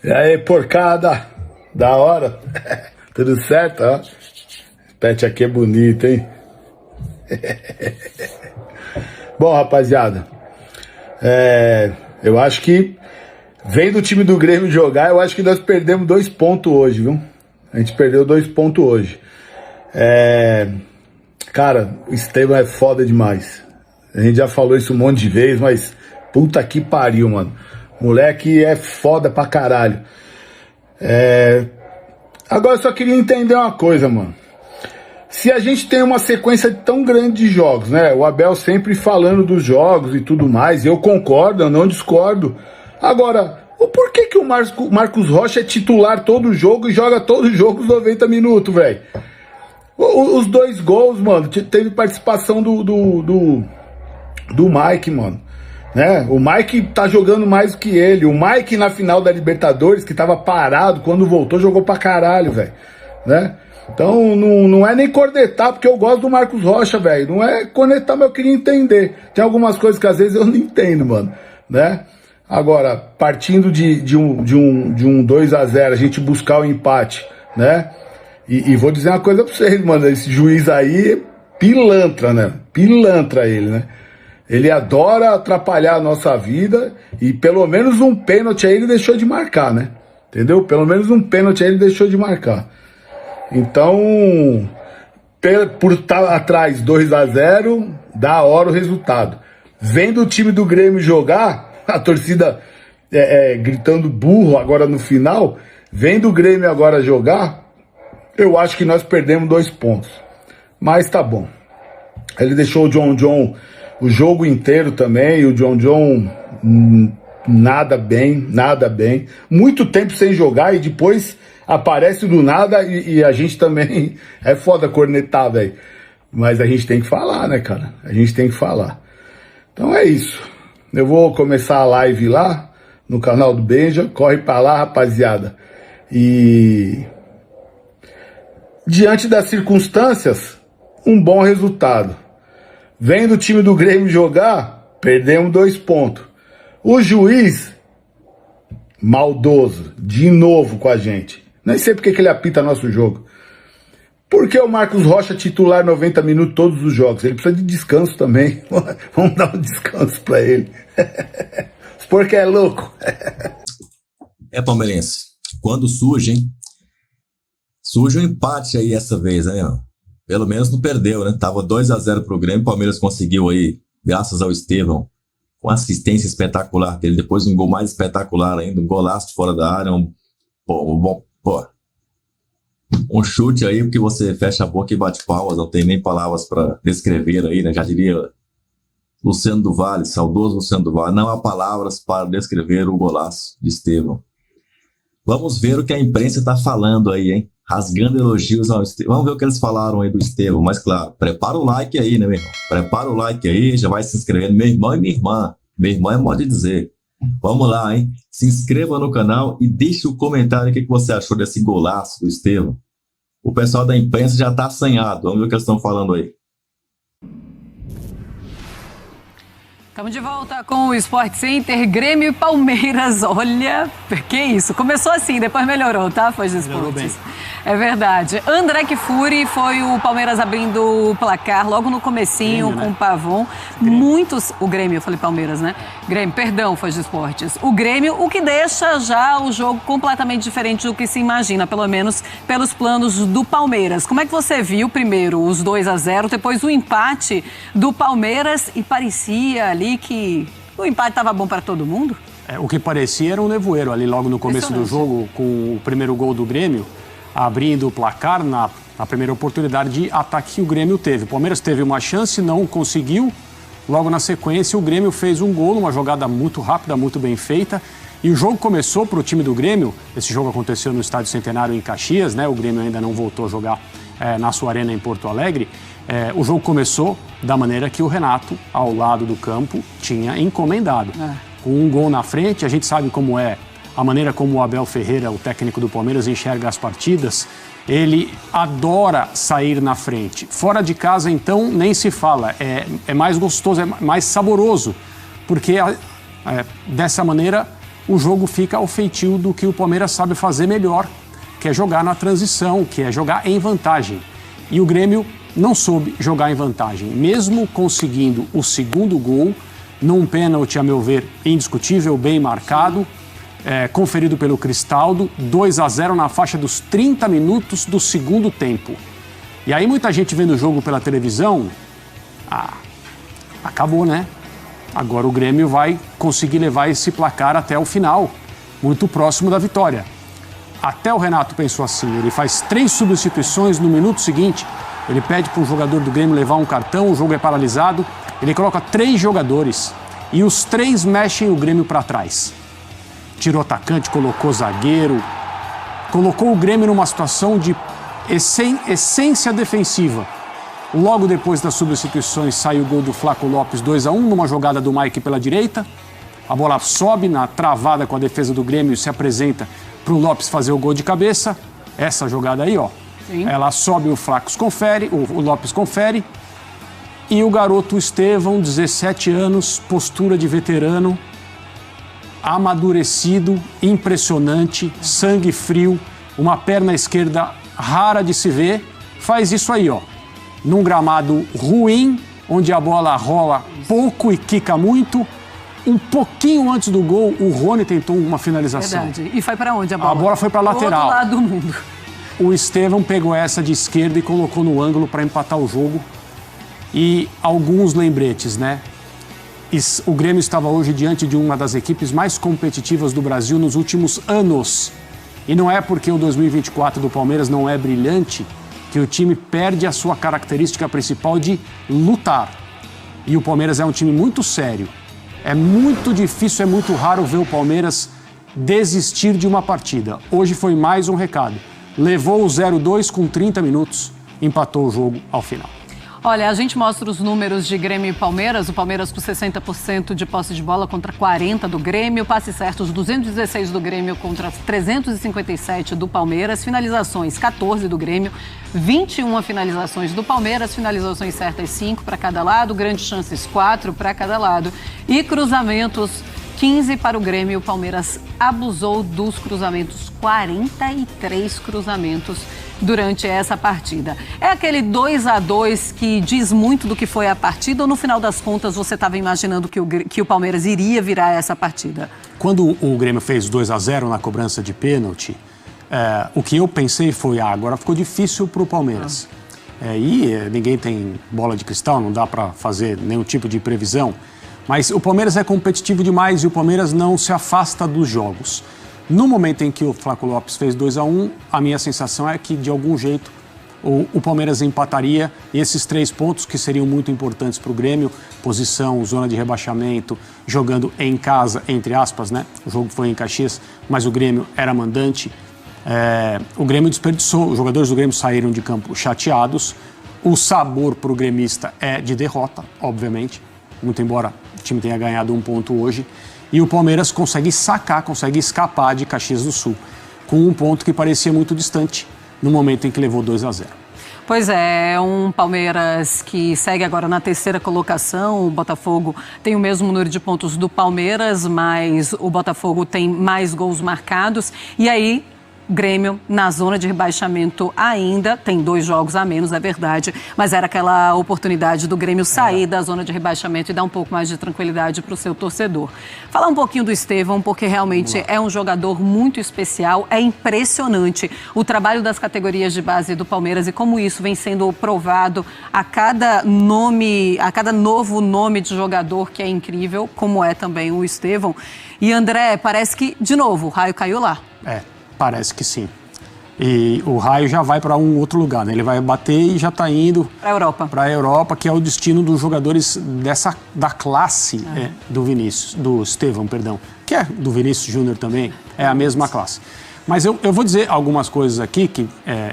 E aí, porcada? Da hora? Tudo certo, ó? Pet aqui é bonito, hein? Bom, rapaziada, eu acho que, vendo o time do Grêmio jogar, eu acho que nós perdemos 2 pontos hoje, viu? A gente perdeu 2 pontos hoje. Cara, o Estevão é foda demais. A gente já falou isso um monte de vezes, mas puta que pariu, mano. Moleque é foda pra caralho. Agora eu só queria entender uma coisa, mano. Se a gente tem uma sequência tão grande de jogos, né? O Abel sempre falando dos jogos e tudo mais, eu concordo, eu não discordo. Agora, o porquê que o Marcos Rocha é titular todo jogo e joga todo jogo os 90 minutos, velho? Os 2 gols, mano, teve participação do Mike, mano. Né? O Mike tá jogando mais do que ele. O Mike na final da Libertadores, que tava parado, quando voltou, jogou pra caralho, velho. Né? Então não é nem cornetar, porque eu gosto do Marcos Rocha, velho. Não é cornetar, mas eu queria entender. Tem algumas coisas que às vezes eu não entendo, mano. Né? Agora, partindo de um 2-0, a gente buscar o empate, né? E vou dizer uma coisa pra vocês, mano. Esse juiz aí, pilantra, né? Pilantra ele, né? Ele adora atrapalhar a nossa vida e pelo menos um pênalti aí ele deixou de marcar, né? Entendeu? Pelo menos um pênalti aí ele deixou de marcar. Então, por estar atrás 2-0, da hora o resultado. Vendo o time do Grêmio jogar, a torcida gritando burro agora no final, vendo o Grêmio agora jogar, eu acho que nós perdemos 2 pontos. Mas tá bom. Ele deixou o John o jogo inteiro também, e o John nada bem. Muito tempo sem jogar e depois aparece do nada e a gente também é foda cornetar, velho. Mas a gente tem que falar, né, cara? A gente tem que falar. Então é isso. Eu vou começar a live lá no canal do Benja. Corre pra lá, rapaziada. E diante das circunstâncias, um bom resultado. Vendo o time do Grêmio jogar, perdemos 2 pontos. O juiz, maldoso, de novo com a gente. Nem sei porque que ele apita nosso jogo. Por que o Marcos Rocha titular 90 minutos todos os jogos? Ele precisa de descanso também. Vamos dar um descanso pra ele. Porque é louco. Palmeirense, quando surge, hein? Surge um empate aí essa vez, né? Pelo menos não perdeu, né? Tava 2-0 pro Grêmio, o Palmeiras conseguiu aí, graças ao Estevão, com assistência espetacular dele, depois um gol mais espetacular ainda, um golaço de fora da área, um chute aí que você fecha a boca e bate palmas, não tem nem palavras para descrever aí, né? Já diria Luciano do Vale, saudoso Luciano do Vale, não há palavras para descrever o golaço de Estevão. Vamos ver o que a imprensa tá falando aí, hein? Rasgando elogios ao Estevão. Vamos ver o que eles falaram aí do Estevão. Mas claro, prepara o like aí, né, meu irmão? Prepara o like aí, já vai se inscrevendo. Meu irmão e minha irmã. Meu irmão é modo de dizer. Vamos lá, hein? Se inscreva no canal e deixe o comentário o que você achou desse golaço do Estevão. O pessoal da imprensa já tá assanhado. Vamos ver o que eles estão falando aí. Estamos de volta com o Sport Center, Grêmio e Palmeiras. Olha, que isso? Começou assim, depois melhorou, tá? Foi de esportes. É verdade. André Kfouri foi o Palmeiras abrindo o placar logo no comecinho, Grêmio, com o Pavon. Muitos... O Grêmio, eu falei Palmeiras, né? Grêmio, perdão, foi de esportes. O Grêmio, o que deixa já o jogo completamente diferente do que se imagina, pelo menos pelos planos do Palmeiras. Como é que você viu primeiro os 2-0, depois o empate do Palmeiras e parecia ali que o empate estava bom para todo mundo? O que parecia era um nevoeiro ali logo no começo do jogo, com o primeiro gol do Grêmio, abrindo o placar na primeira oportunidade de ataque que o Grêmio teve. O Palmeiras teve uma chance, não conseguiu. Logo na sequência, o Grêmio fez um gol, uma jogada muito rápida, muito bem feita. E o jogo começou para o time do Grêmio. Esse jogo aconteceu no Estádio Centenário em Caxias, né? O Grêmio ainda não voltou a jogar na sua arena em Porto Alegre. O jogo começou da maneira que o Renato, ao lado do campo, tinha encomendado. Com um gol na frente, a gente sabe como é a maneira como o Abel Ferreira, o técnico do Palmeiras, enxerga as partidas. Ele adora sair na frente. Fora de casa, então, nem se fala. É mais gostoso, é mais saboroso, porque dessa maneira o jogo fica ao feitio do que o Palmeiras sabe fazer melhor, que é jogar na transição, que é jogar em vantagem. E o Grêmio não soube jogar em vantagem, mesmo conseguindo o segundo gol, num pênalti, a meu ver, indiscutível, bem marcado, conferido pelo Cristaldo, 2-0 na faixa dos 30 minutos do segundo tempo. E aí muita gente vendo o jogo pela televisão, acabou, né? Agora o Grêmio vai conseguir levar esse placar até o final, muito próximo da vitória. Até o Renato pensou assim, ele faz 3 substituições no minuto seguinte, ele pede para o jogador do Grêmio levar um cartão, o jogo é paralisado, ele coloca 3 jogadores e os 3 mexem o Grêmio para trás. Tirou atacante, colocou zagueiro, colocou o Grêmio numa situação de essência defensiva. Logo depois das substituições sai o gol do Flaco Lopes 2-1, numa jogada do Mike pela direita. A bola sobe na travada com a defesa do Grêmio e se apresenta para o Lopes fazer o gol de cabeça. Essa jogada aí, ó. Sim. Ela sobe, o Lopes confere. E o garoto Estevão, 17 anos, postura de veterano, amadurecido, impressionante, sangue frio, uma perna esquerda rara de se ver, faz isso aí, ó. Num gramado ruim, onde a bola rola pouco e quica muito. Um pouquinho antes do gol, o Rony tentou uma finalização. Verdade. E foi para onde a bola? A bola foi para a lateral. Do outro lado do mundo. O Estevão pegou essa de esquerda e colocou no ângulo para empatar o jogo. E alguns lembretes, né? O Grêmio estava hoje diante de uma das equipes mais competitivas do Brasil nos últimos anos. E não é porque o 2024 do Palmeiras não é brilhante que o time perde a sua característica principal de lutar. E o Palmeiras é um time muito sério. É muito difícil, é muito raro ver o Palmeiras desistir de uma partida. Hoje foi mais um recado. Levou o 0-2 com 30 minutos, empatou o jogo ao final. Olha, a gente mostra os números de Grêmio e Palmeiras. O Palmeiras com 60% de posse de bola contra 40% do Grêmio. Passes certos, 216 do Grêmio contra 357 do Palmeiras. Finalizações, 14 do Grêmio. 21 finalizações do Palmeiras. Finalizações certas, 5 para cada lado. Grandes chances, 4 para cada lado. E cruzamentos, 15 para o Grêmio. O Palmeiras abusou dos cruzamentos, 43 cruzamentos durante essa partida. É aquele 2-2 que diz muito do que foi a partida, ou no final das contas você estava imaginando que o Palmeiras iria virar essa partida? Quando o Grêmio fez 2-0 na cobrança de pênalti, o que eu pensei foi, agora ficou difícil para o Palmeiras. Ninguém tem bola de cristal, não dá para fazer nenhum tipo de previsão, mas o Palmeiras é competitivo demais e o Palmeiras não se afasta dos jogos. No momento em que o Flaco Lopes fez 2-1, a minha sensação é que, de algum jeito, o Palmeiras empataria esses 3 pontos que seriam muito importantes para o Grêmio. Posição, zona de rebaixamento, jogando em casa, entre aspas, né? O jogo foi em Caxias, mas o Grêmio era mandante. O Grêmio desperdiçou, os jogadores do Grêmio saíram de campo chateados. O sabor para o gremista é de derrota, obviamente, muito embora o time tenha ganhado 1 ponto hoje. E o Palmeiras consegue escapar de Caxias do Sul, com 1 ponto que parecia muito distante no momento em que levou 2-0. Pois é, um Palmeiras que segue agora na 3ª colocação. O Botafogo tem o mesmo número de pontos do Palmeiras, mas o Botafogo tem mais gols marcados. E aí, Grêmio na zona de rebaixamento ainda, tem 2 jogos a menos, é verdade, mas era aquela oportunidade do Grêmio sair da zona de rebaixamento e dar um pouco mais de tranquilidade para o seu torcedor. Falar um pouquinho do Estevão, porque realmente é um jogador muito especial, é impressionante o trabalho das categorias de base do Palmeiras e como isso vem sendo provado a cada novo nome de jogador, que é incrível, como é também o Estevão. E André, parece que, de novo, o raio caiu lá. Parece que sim. E o raio já vai para um outro lugar, né? Ele vai bater e já está indo para a Europa, que é o destino dos jogadores da classe do Estevão, perdão, que é do Vinícius Júnior também, é a mesma classe. Mas eu vou dizer algumas coisas aqui que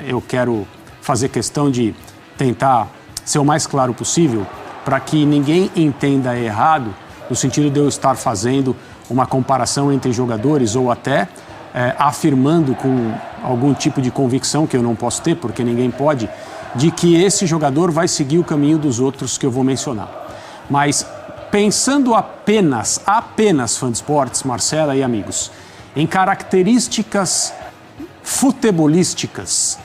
eu quero fazer questão de tentar ser o mais claro possível para que ninguém entenda errado, no sentido de eu estar fazendo uma comparação entre jogadores ou até afirmando com algum tipo de convicção, que eu não posso ter, porque ninguém pode, de que esse jogador vai seguir o caminho dos outros que eu vou mencionar. Mas pensando apenas, fã de esportes, Marcela e amigos, em características futebolísticas,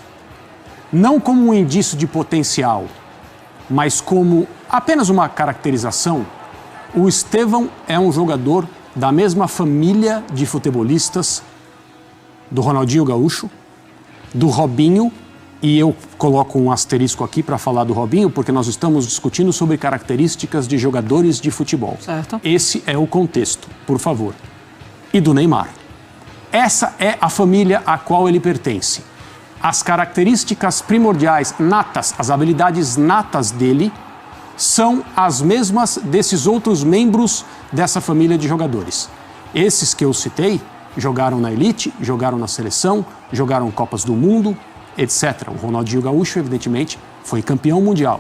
não como um indício de potencial, mas como apenas uma caracterização, o Estevão é um jogador da mesma família de futebolistas do Ronaldinho Gaúcho, do Robinho, e eu coloco um asterisco aqui para falar do Robinho, porque nós estamos discutindo sobre características de jogadores de futebol. Certo. Esse é o contexto, por favor. E do Neymar. Essa é a família a qual ele pertence. As características primordiais, natas, as habilidades natas dele, são as mesmas desses outros membros dessa família de jogadores. Esses que eu citei jogaram na elite, jogaram na seleção, jogaram Copas do Mundo, etc. O Ronaldinho Gaúcho, evidentemente, foi campeão mundial.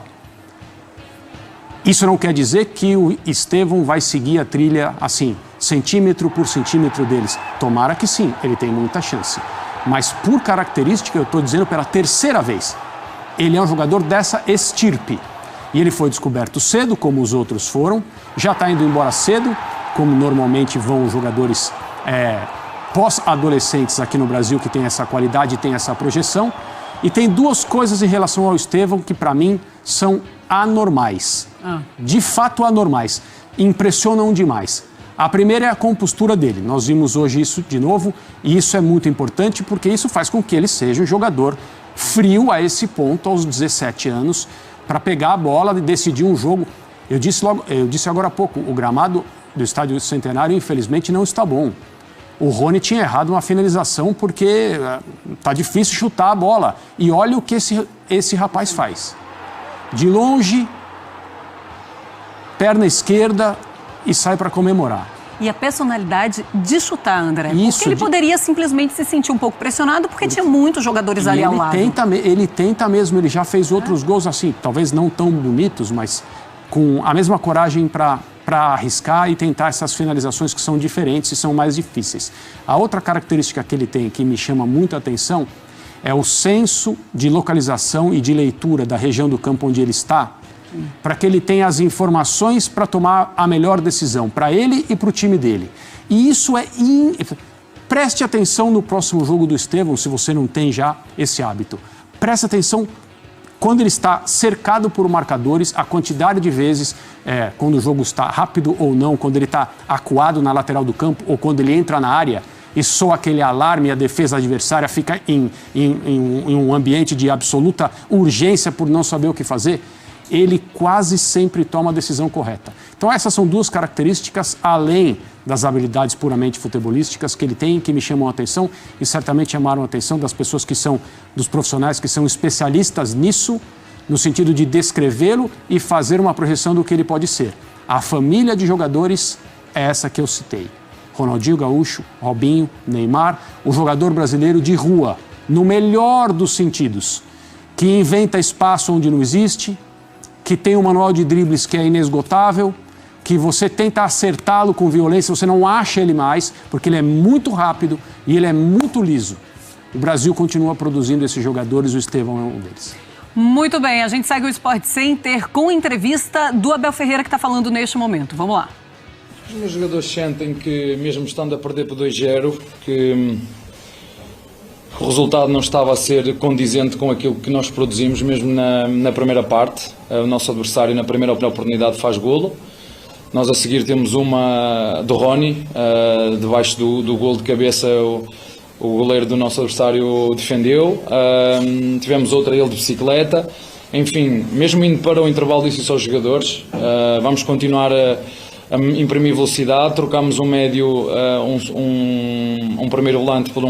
Isso não quer dizer que o Estevão vai seguir a trilha assim, centímetro por centímetro deles. Tomara que sim, ele tem muita chance. Mas por característica, eu estou dizendo pela terceira vez, ele é um jogador dessa estirpe. E ele foi descoberto cedo, como os outros foram, já está indo embora cedo, como normalmente vão os jogadores pós-adolescentes aqui no Brasil que tem essa qualidade e tem essa projeção. E tem duas coisas em relação ao Estevão que para mim são anormais. De fato anormais. Impressionam demais. A primeira é a compostura dele. Nós vimos hoje isso de novo e isso é muito importante porque isso faz com que ele seja um jogador frio a esse ponto aos 17 anos para pegar a bola e decidir um jogo. Eu disse agora há pouco, o gramado do Estádio Centenário infelizmente não está bom. O Rony tinha errado uma finalização porque tá difícil chutar a bola. E olha o que esse rapaz faz. De longe, perna esquerda e sai para comemorar. E a personalidade de chutar, André. Isso, porque ele poderia simplesmente se sentir um pouco pressionado porque tinha muitos jogadores ali ao lado. Ele tenta mesmo, ele já fez outros gols assim, talvez não tão bonitos, mas com a mesma coragem para arriscar e tentar essas finalizações que são diferentes e são mais difíceis. A outra característica que ele tem que me chama muito a atenção é o senso de localização e de leitura da região do campo onde ele está, para que ele tenha as informações para tomar a melhor decisão, para ele e para o time dele. E isso é... Preste atenção no próximo jogo do Estevão, se você não tem já esse hábito. Preste atenção quando ele está cercado por marcadores, a quantidade de vezes, quando o jogo está rápido ou não, quando ele está acuado na lateral do campo ou quando ele entra na área e soa aquele alarme e a defesa adversária fica em um ambiente de absoluta urgência por não saber o que fazer, ele quase sempre toma a decisão correta. Então essas são duas características, além das habilidades puramente futebolísticas que ele tem, que me chamam a atenção e certamente chamaram a atenção das pessoas que são, dos profissionais que são especialistas nisso, no sentido de descrevê-lo e fazer uma projeção do que ele pode ser. A família de jogadores é essa que eu citei. Ronaldinho Gaúcho, Robinho, Neymar, o jogador brasileiro de rua, no melhor dos sentidos, que inventa espaço onde não existe, que tem um manual de dribles que é inesgotável, que você tenta acertá-lo com violência, você não acha ele mais, porque ele é muito rápido e ele é muito liso. O Brasil continua produzindo esses jogadores, o Estevão é um deles. Muito bem, a gente segue o Sport Center com entrevista do Abel Ferreira que está falando neste momento. Vamos lá. Os meus jogadores sentem que, mesmo estando a perder por 2-0, que o resultado não estava a ser condizente com aquilo que nós produzimos, mesmo na primeira parte. O nosso adversário, na primeira oportunidade, faz golo. Nós, a seguir, temos uma do Rony, debaixo do golo de cabeça, o goleiro do nosso adversário defendeu. Tivemos outra, ele de bicicleta. Enfim, mesmo indo para o intervalo, disse isso aos jogadores, vamos continuar a imprimir velocidade. Trocamos um médio, um primeiro volante pelo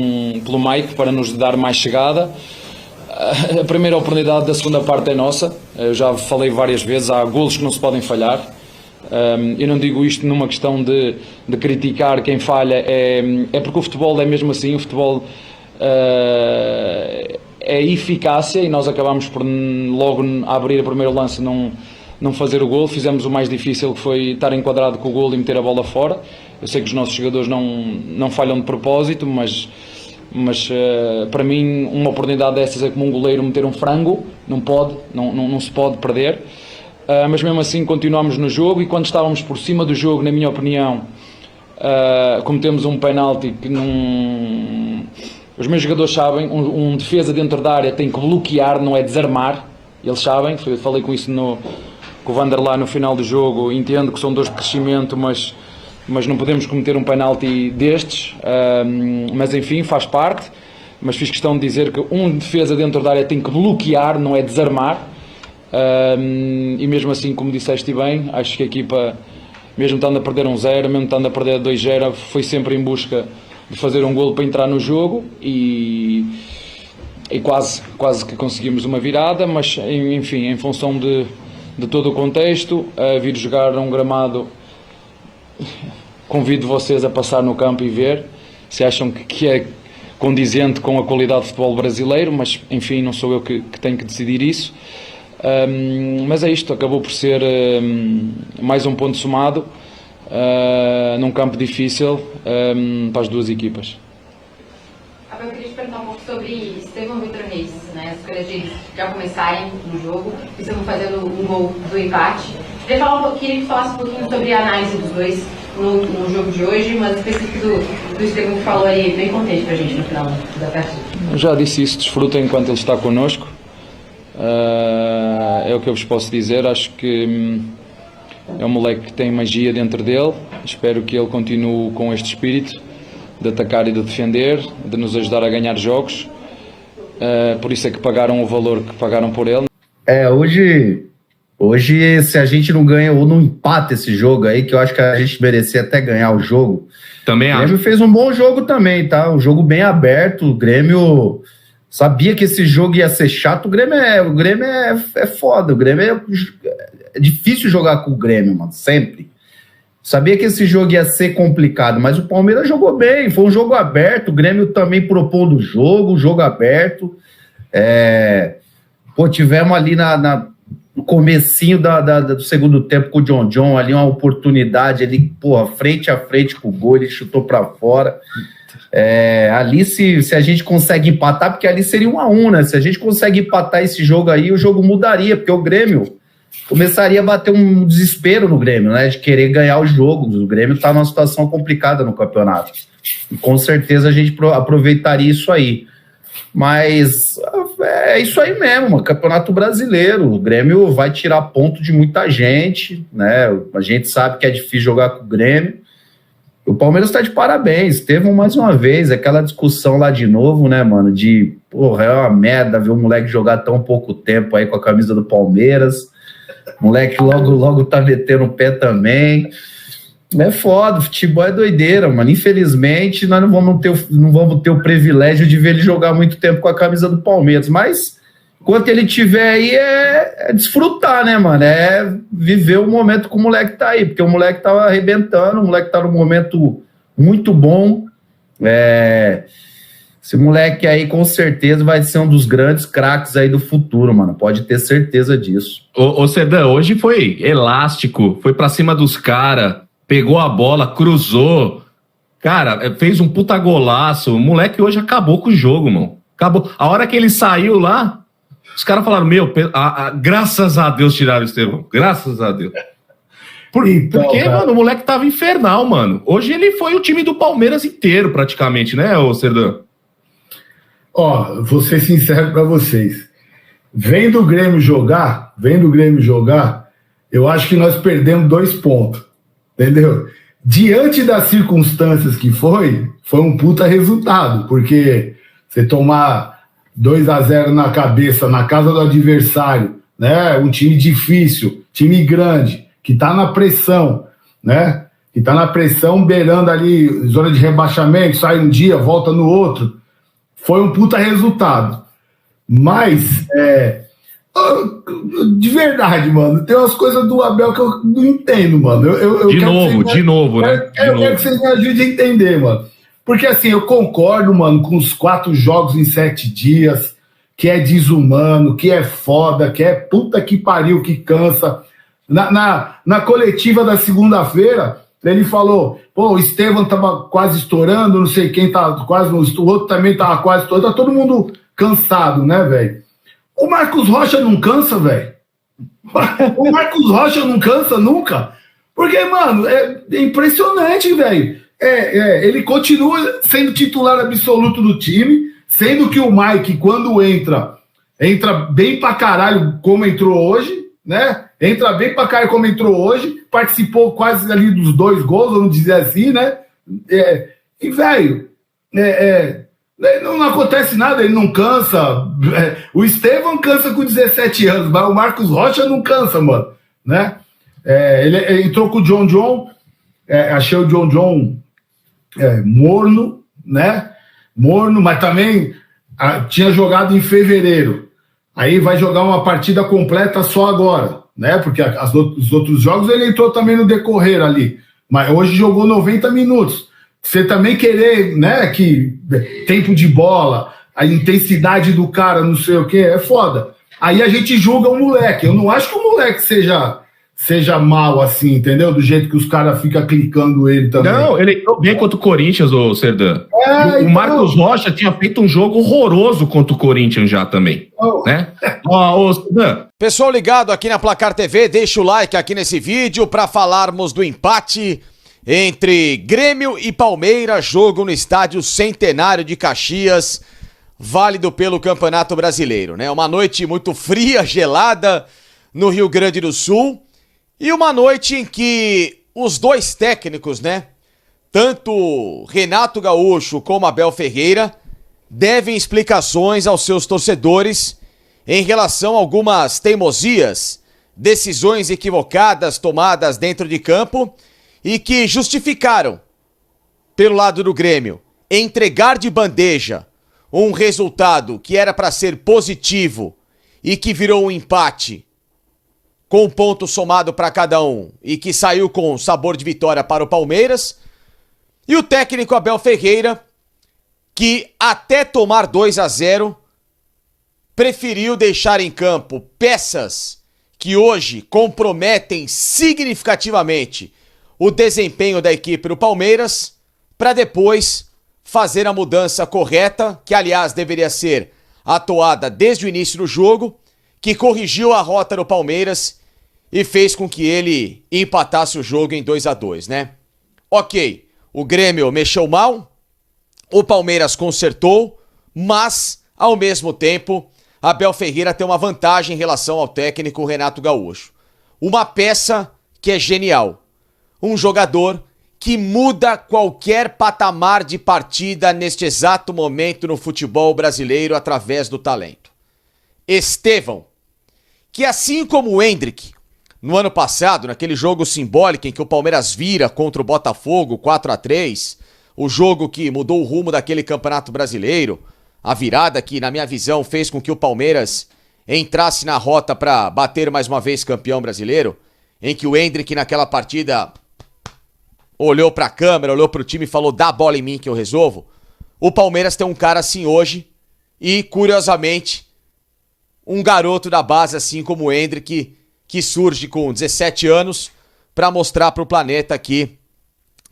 Mike para nos dar mais chegada. A primeira oportunidade da segunda parte é nossa. Eu já falei várias vezes, há golos que não se podem falhar. Eu não digo isto numa questão de criticar quem falha, é porque o futebol é mesmo assim. O futebol é eficácia e nós acabamos por logo abrir o primeiro lance, não fazer o golo. Fizemos o mais difícil, que foi estar enquadrado com o golo e meter a bola fora. Eu sei que os nossos jogadores não falham de propósito, mas para mim uma oportunidade dessas é como um goleiro meter um frango, não se pode perder. mas mesmo assim continuámos no jogo, e quando estávamos por cima do jogo, na minha opinião, cometemos um penalti que não... Os meus jogadores sabem, um defesa dentro da área tem que bloquear, não é desarmar, eles sabem, eu falei com isso com o Vanderlei no final do jogo, entendo que são dores de crescimento, mas não podemos cometer um penalti destes, mas enfim, faz parte, mas fiz questão de dizer que um defesa dentro da área tem que bloquear, não é desarmar, e mesmo assim, como disseste bem, acho que a equipa, mesmo estando a perder 1-0, mesmo estando a perder 2-0, foi sempre em busca de fazer um golo para entrar no jogo, e quase que conseguimos uma virada, mas enfim, em função de todo o contexto, vir jogar um gramado, convido vocês a passar no campo e ver se acham que é condizente com a qualidade de futebol brasileiro, mas enfim, não sou eu que tenho que decidir isso. Mas é isto, acabou por ser mais um ponto somado num campo difícil para as duas equipas. Eu queria te perguntar um pouco sobre Estevão e Vitor Reis, né? As escolhas de já começarem no jogo, e estão fazendo um gol do empate. Queria que falasse um pouquinho sobre a análise dos dois no jogo de hoje, mas específico do Estevão, que falou aí bem contente pra gente no final da partida. Eu já disse isso, desfrutem enquanto ele está connosco. É o que eu vos posso dizer. Acho que é um moleque que tem magia dentro dele. Espero que ele continue com este espírito de atacar e de defender, de nos ajudar a ganhar jogos. Por isso é que pagaram o valor que pagaram por ele. Hoje, se a gente não ganha ou não empata esse jogo aí, que eu acho que a gente merecia até ganhar o jogo. Também acho. O Grêmio fez um bom jogo também, tá? Um jogo bem aberto. O Grêmio sabia que esse jogo ia ser chato. O Grêmio é foda. O Grêmio é difícil jogar com o Grêmio, mano. Sempre. Sabia que esse jogo ia ser complicado, mas o Palmeiras jogou bem. Foi um jogo aberto. O Grêmio também propondo o jogo aberto. Tivemos ali no comecinho do segundo tempo com o John ali, uma oportunidade ali, frente a frente com o gol, ele chutou para fora. Ali se a gente consegue empatar, porque ali seria 1-1, né? Se a gente consegue empatar esse jogo aí, o jogo mudaria, porque o Grêmio começaria a bater um desespero no Grêmio, né? De querer ganhar os jogos. O Grêmio está numa situação complicada no campeonato. E com certeza a gente aproveitaria isso aí. Mas é isso aí mesmo, mano. Campeonato brasileiro. O Grêmio vai tirar ponto de muita gente, né? A gente sabe que é difícil jogar com o Grêmio. O Palmeiras está de parabéns. Teve mais uma vez aquela discussão lá de novo, né, mano? De, é uma merda ver um moleque jogar tão pouco tempo aí com a camisa do Palmeiras. O moleque logo tá metendo o pé também. É foda, futebol é doideira, mano. Infelizmente, nós não vamos ter o privilégio de ver ele jogar muito tempo com a camisa do Palmeiras, mas enquanto ele tiver aí, é desfrutar, né, mano? É viver o momento que o moleque tá aí, porque o moleque tá arrebentando, o moleque tá num momento muito bom. Esse moleque aí, com certeza, vai ser um dos grandes craques aí do futuro, mano. Pode ter certeza disso. Ô Sedan, hoje foi elástico, foi pra cima dos caras, pegou a bola, cruzou. Cara, fez um puta golaço. O moleque hoje acabou com o jogo, mano. Acabou. A hora que ele saiu lá, os caras falaram, graças a Deus tiraram o Estevão. Graças a Deus. Porque, mano, o moleque tava infernal, mano. Hoje ele foi o time do Palmeiras inteiro, praticamente, né, ô Sedan? Vou ser sincero pra vocês. Vendo o Grêmio jogar, eu acho que nós perdemos 2 pontos. Entendeu? Diante das circunstâncias que foi um puta resultado, porque você tomar 2-0 na cabeça, na casa do adversário, né? Um time difícil, time grande, que tá na pressão, né? Que tá na pressão, beirando ali, zona de rebaixamento, sai um dia, volta no outro. Foi um puta resultado. Mas, de verdade, mano, tem umas coisas do Abel que eu não entendo, mano. De novo, né? Eu quero que vocês me ajudem a entender, mano. Porque, assim, eu concordo, mano, com os 4 jogos em 7 dias, que é desumano, que é foda, que é puta que pariu, que cansa. Na coletiva da segunda-feira, ele falou, o Estevão tava quase estourando, não sei quem tava quase, o outro também tava quase estourando, tá todo mundo cansado, né, velho? O Marcos Rocha não cansa, velho? O Marcos Rocha não cansa nunca. Porque, mano, é impressionante, velho. Ele continua sendo titular absoluto do time, sendo que o Mike, quando entra bem pra caralho como entrou hoje, né? Entra bem pra caralho como entrou hoje, participou quase ali dos 2 gols, vamos dizer assim, né? E, velho, não acontece nada, ele não cansa. O Estevão cansa com 17 anos, mas o Marcos Rocha não cansa, mano, né? Ele entrou com o John, achei o John morno, né? Morno, mas também tinha jogado em fevereiro. Aí vai jogar uma partida completa só agora, né? Porque os outros jogos ele entrou também no decorrer ali. Mas hoje jogou 90 minutos. Você também querer, né? Que tempo de bola, a intensidade do cara, não sei o que, é foda. Aí a gente julga o moleque. Eu não acho que o moleque seja mal assim, entendeu? Do jeito que os caras ficam clicando ele também. Não, ele entrou bem contra o Corinthians, ô Serdan. O Marcos Rocha tinha feito um jogo horroroso contra o Corinthians já também, né? Ô Serdan. Pessoal ligado aqui na Placar TV, deixa o like aqui nesse vídeo para falarmos do empate entre Grêmio e Palmeiras, jogo no estádio Centenário de Caxias, válido pelo Campeonato Brasileiro, né? Uma noite muito fria, gelada no Rio Grande do Sul. E uma noite em que os dois técnicos, né, tanto Renato Gaúcho como Abel Ferreira, devem explicações aos seus torcedores em relação a algumas teimosias, decisões equivocadas tomadas dentro de campo e que justificaram, pelo lado do Grêmio, entregar de bandeja um resultado que era para ser positivo e que virou um empate com um ponto somado para cada um e que saiu com sabor de vitória para o Palmeiras. E o técnico Abel Ferreira, que até tomar 2-0, preferiu deixar em campo peças que hoje comprometem significativamente o desempenho da equipe do Palmeiras, para depois fazer a mudança correta, que aliás deveria ser atuada desde o início do jogo, que corrigiu a rota do Palmeiras e fez com que ele empatasse o jogo em 2-2, né? Ok, o Grêmio mexeu mal, o Palmeiras consertou, mas, ao mesmo tempo, Abel Ferreira tem uma vantagem em relação ao técnico Renato Gaúcho. Uma peça que é genial. Um jogador que muda qualquer patamar de partida neste exato momento no futebol brasileiro através do talento. Estevão, que assim como o Endrick, no ano passado, naquele jogo simbólico em que o Palmeiras vira contra o Botafogo 4-3, o jogo que mudou o rumo daquele campeonato brasileiro, a virada que, na minha visão, fez com que o Palmeiras entrasse na rota para bater mais uma vez campeão brasileiro, em que o Endrick naquela partida olhou para a câmera, olhou para o time e falou: dá a bola em mim que eu resolvo. O Palmeiras tem um cara assim hoje e, curiosamente, um garoto da base assim como o Endrick, que surge com 17 anos para mostrar para o planeta que,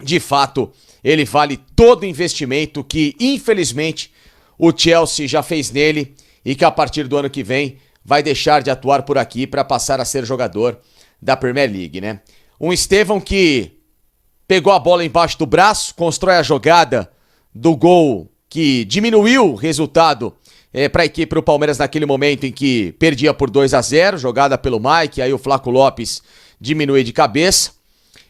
de fato, ele vale todo o investimento que, infelizmente, o Chelsea já fez nele e que a partir do ano que vem vai deixar de atuar por aqui para passar a ser jogador da Premier League, né? Um Estevão que pegou a bola embaixo do braço, constrói a jogada do gol que diminuiu o resultado para a equipe do Palmeiras naquele momento em que perdia por 2-0, jogada pelo Mike, aí o Flaco Lopes diminui de cabeça,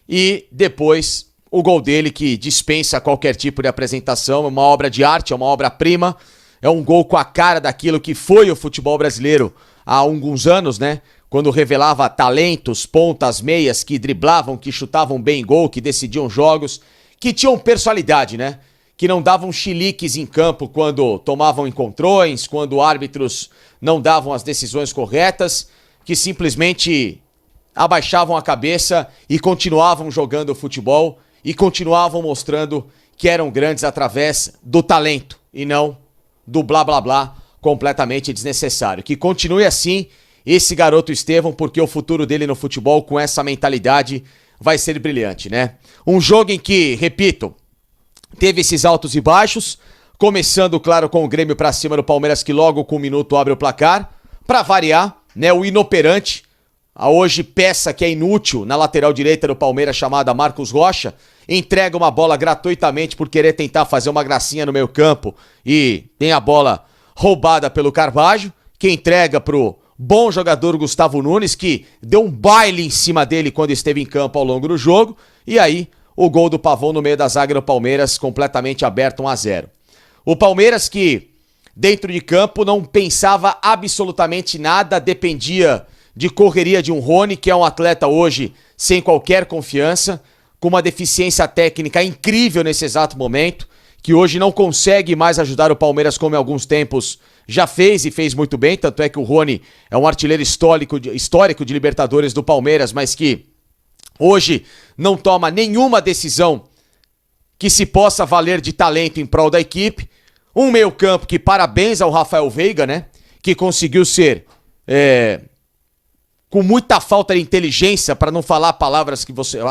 e depois o gol dele que dispensa qualquer tipo de apresentação, é uma obra de arte, é uma obra-prima, é um gol com a cara daquilo que foi o futebol brasileiro há alguns anos, né? Quando revelava talentos, pontas, meias que driblavam, que chutavam bem gol, que decidiam jogos, que tinham personalidade, né? Que não davam chiliques em campo quando tomavam encontrões, quando árbitros não davam as decisões corretas, que simplesmente abaixavam a cabeça e continuavam jogando futebol e continuavam mostrando que eram grandes através do talento e não do blá blá blá completamente desnecessário. Que continue assim esse garoto Estevão, porque o futuro dele no futebol com essa mentalidade vai ser brilhante, né? Um jogo em que, repito, teve esses altos e baixos, começando, claro, com o Grêmio pra cima do Palmeiras, que logo com um minuto abre o placar. Pra variar, né, o inoperante, a hoje peça que é inútil na lateral direita do Palmeiras, chamada Marcos Rocha, entrega uma bola gratuitamente por querer tentar fazer uma gracinha no meio campo e tem a bola roubada pelo Carvalho, que entrega pro bom jogador Gustavo Nunes, que deu um baile em cima dele quando esteve em campo ao longo do jogo, e aí o gol do Pavão no meio da zaga do Palmeiras, completamente aberto, 1-0. O Palmeiras que, dentro de campo, não pensava absolutamente nada, dependia de correria de um Rony, que é um atleta hoje sem qualquer confiança, com uma deficiência técnica incrível nesse exato momento, que hoje não consegue mais ajudar o Palmeiras como em alguns tempos já fez e fez muito bem, tanto é que o Rony é um artilheiro histórico de Libertadores do Palmeiras, mas que hoje não toma nenhuma decisão que se possa valer de talento em prol da equipe. Um meio-campo que parabéns ao Rafael Veiga, né? Que conseguiu ser com muita falta de inteligência, para não falar a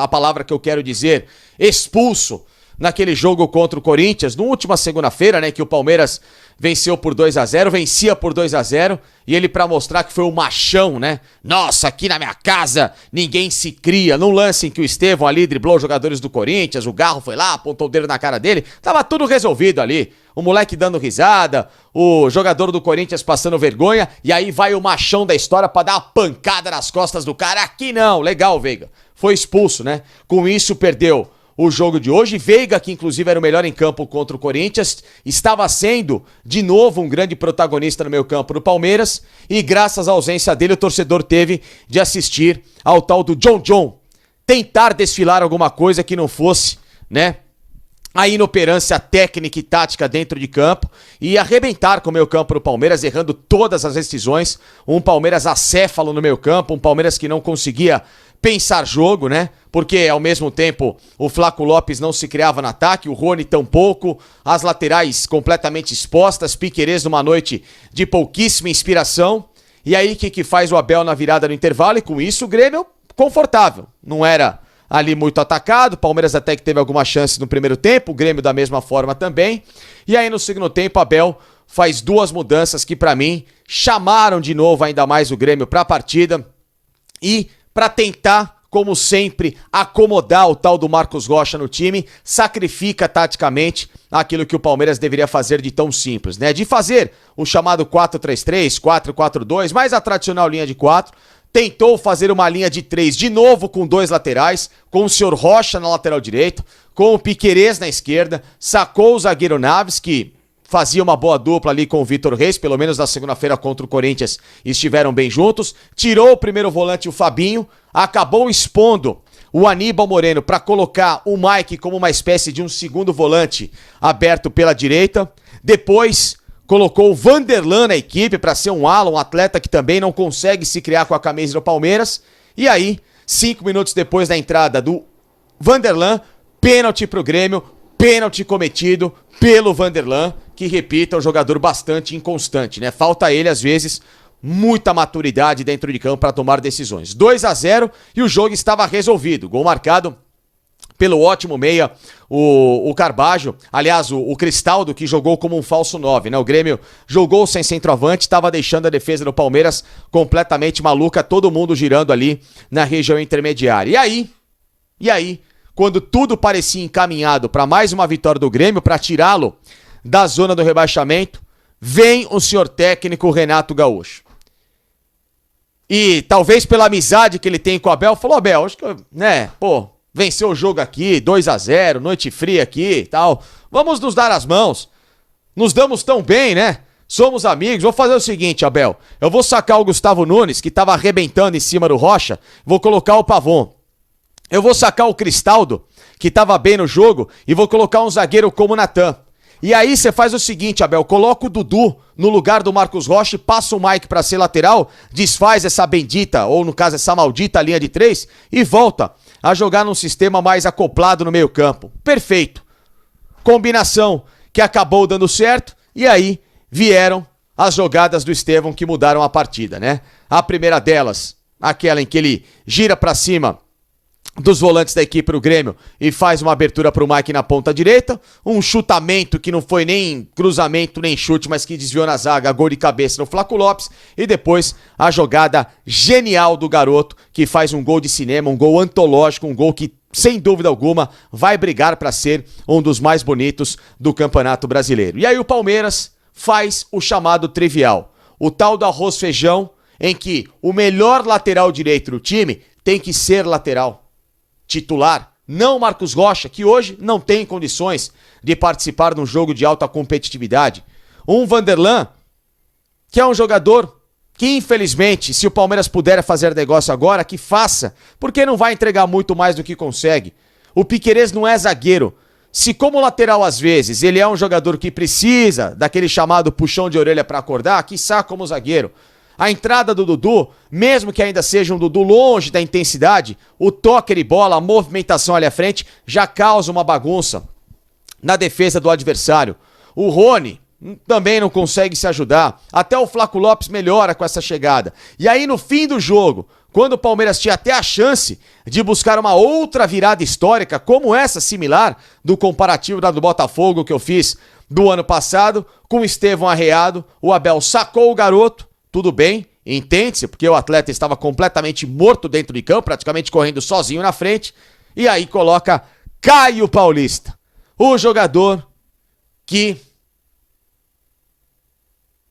palavra que eu quero dizer, expulso naquele jogo contra o Corinthians, na última segunda-feira, né, que o Palmeiras venceu por 2-0, vencia por 2-0, e ele pra mostrar que foi um machão, né? Nossa, aqui na minha casa ninguém se cria. Num lance em que o Estevão ali driblou os jogadores do Corinthians, o Garro foi lá, apontou o dedo na cara dele, tava tudo resolvido ali. O moleque dando risada, o jogador do Corinthians passando vergonha, e aí vai o machão da história pra dar uma pancada nas costas do cara. Aqui não, legal, Veiga. Foi expulso, né? Com isso perdeu o jogo de hoje. Veiga, que inclusive era o melhor em campo contra o Corinthians, estava sendo de novo um grande protagonista no meio campo do Palmeiras, e graças à ausência dele o torcedor teve de assistir ao tal do John tentar desfilar alguma coisa que não fosse, né, a inoperância técnica e tática dentro de campo, e arrebentar com o meio campo do Palmeiras, errando todas as decisões. Um Palmeiras acéfalo no meio campo, um Palmeiras que não conseguia pensar jogo, né? Porque ao mesmo tempo o Flaco Lopes não se criava no ataque, o Rony tampouco, as laterais completamente expostas, Piquerez numa noite de pouquíssima inspiração. E aí o que faz o Abel na virada no intervalo? E com isso o Grêmio confortável, não era ali muito atacado, o Palmeiras até que teve alguma chance no primeiro tempo, o Grêmio da mesma forma também. E aí no segundo tempo Abel faz duas mudanças que pra mim chamaram de novo ainda mais o Grêmio pra partida, e para tentar, como sempre, acomodar o tal do Marcos Rocha no time, sacrifica taticamente aquilo que o Palmeiras deveria fazer de tão simples, né? De fazer o chamado 4-3-3, 4-4-2, mais a tradicional linha de 4, tentou fazer uma linha de 3 de novo com dois laterais, com o senhor Rocha na lateral direita, com o Piquerez na esquerda, sacou o zagueiro Naves, que fazia uma boa dupla ali com o Vitor Reis, pelo menos na segunda-feira contra o Corinthians estiveram bem juntos, tirou o primeiro volante, o Fabinho, acabou expondo o Aníbal Moreno para colocar o Mike como uma espécie de um segundo volante aberto pela direita, depois colocou o Vanderlan na equipe para ser um ala, um atleta que também não consegue se criar com a camisa do Palmeiras, e aí, 5 minutos depois da entrada do Vanderlan, pênalti pro Grêmio, pênalti cometido pelo Vanderlan, que, repito, é um jogador bastante inconstante, né? Falta a ele, às vezes, muita maturidade dentro de campo para tomar decisões. 2-0 e o jogo estava resolvido. Gol marcado pelo ótimo meia, o Carvalho, aliás, o Cristaldo, que jogou como um falso 9, né? O Grêmio jogou sem centroavante, estava deixando a defesa do Palmeiras completamente maluca, todo mundo girando ali na região intermediária. E aí, quando tudo parecia encaminhado para mais uma vitória do Grêmio, para tirá-lo da zona do rebaixamento, vem o senhor técnico Renato Gaúcho. E talvez pela amizade que ele tem com o Abel, falou: Abel, acho que, né, pô, venceu o jogo aqui, 2-0, noite fria aqui e tal, vamos nos dar as mãos, nos damos tão bem, né? Somos amigos, vou fazer o seguinte, Abel, eu vou sacar o Gustavo Nunes, que tava arrebentando em cima do Rocha, vou colocar o Pavon. Eu vou sacar o Cristaldo, que tava bem no jogo, e vou colocar um zagueiro como o Natan. E aí você faz o seguinte, Abel, coloca o Dudu no lugar do Marcos Rocha, passa o Mike pra ser lateral, desfaz essa bendita, ou no caso essa maldita linha de 3, e volta a jogar num sistema mais acoplado no meio campo. Perfeito. Combinação que acabou dando certo, e aí vieram as jogadas do Estevão que mudaram a partida, né? A primeira delas, aquela em que ele gira pra cima dos volantes da equipe do Grêmio e faz uma abertura para o Mike na ponta direita, um chutamento que não foi nem cruzamento nem chute, mas que desviou na zaga, gol de cabeça no Flaco Lopes, e depois a jogada genial do garoto que faz um gol de cinema, um gol antológico, um gol que sem dúvida alguma vai brigar para ser um dos mais bonitos do Campeonato Brasileiro. E aí o Palmeiras faz o chamado trivial, o tal do arroz-feijão, em que o melhor lateral direito do time tem que ser lateral titular, não Marcos Rocha, que hoje não tem condições de participar de um jogo de alta competitividade. Um Vanderlan, que é um jogador que infelizmente, se o Palmeiras puder fazer negócio agora, que faça, porque não vai entregar muito mais do que consegue. O Piquerez não é zagueiro. Se como lateral às vezes ele é um jogador que precisa daquele chamado puxão de orelha para acordar, quiçá como zagueiro. A entrada do Dudu, mesmo que ainda seja um Dudu longe da intensidade, o toque de bola, a movimentação ali à frente já causa uma bagunça na defesa do adversário. O Rony também não consegue se ajudar. Até o Flaco Lopes melhora com essa chegada. E aí no fim do jogo, quando o Palmeiras tinha até a chance de buscar uma outra virada histórica, como essa similar do comparativo da do Botafogo que eu fiz do ano passado, com o Estevão arreado, o Abel sacou o garoto. Tudo bem, entende-se, porque o atleta estava completamente morto dentro de campo, praticamente correndo sozinho na frente, e aí coloca Caio Paulista, o jogador que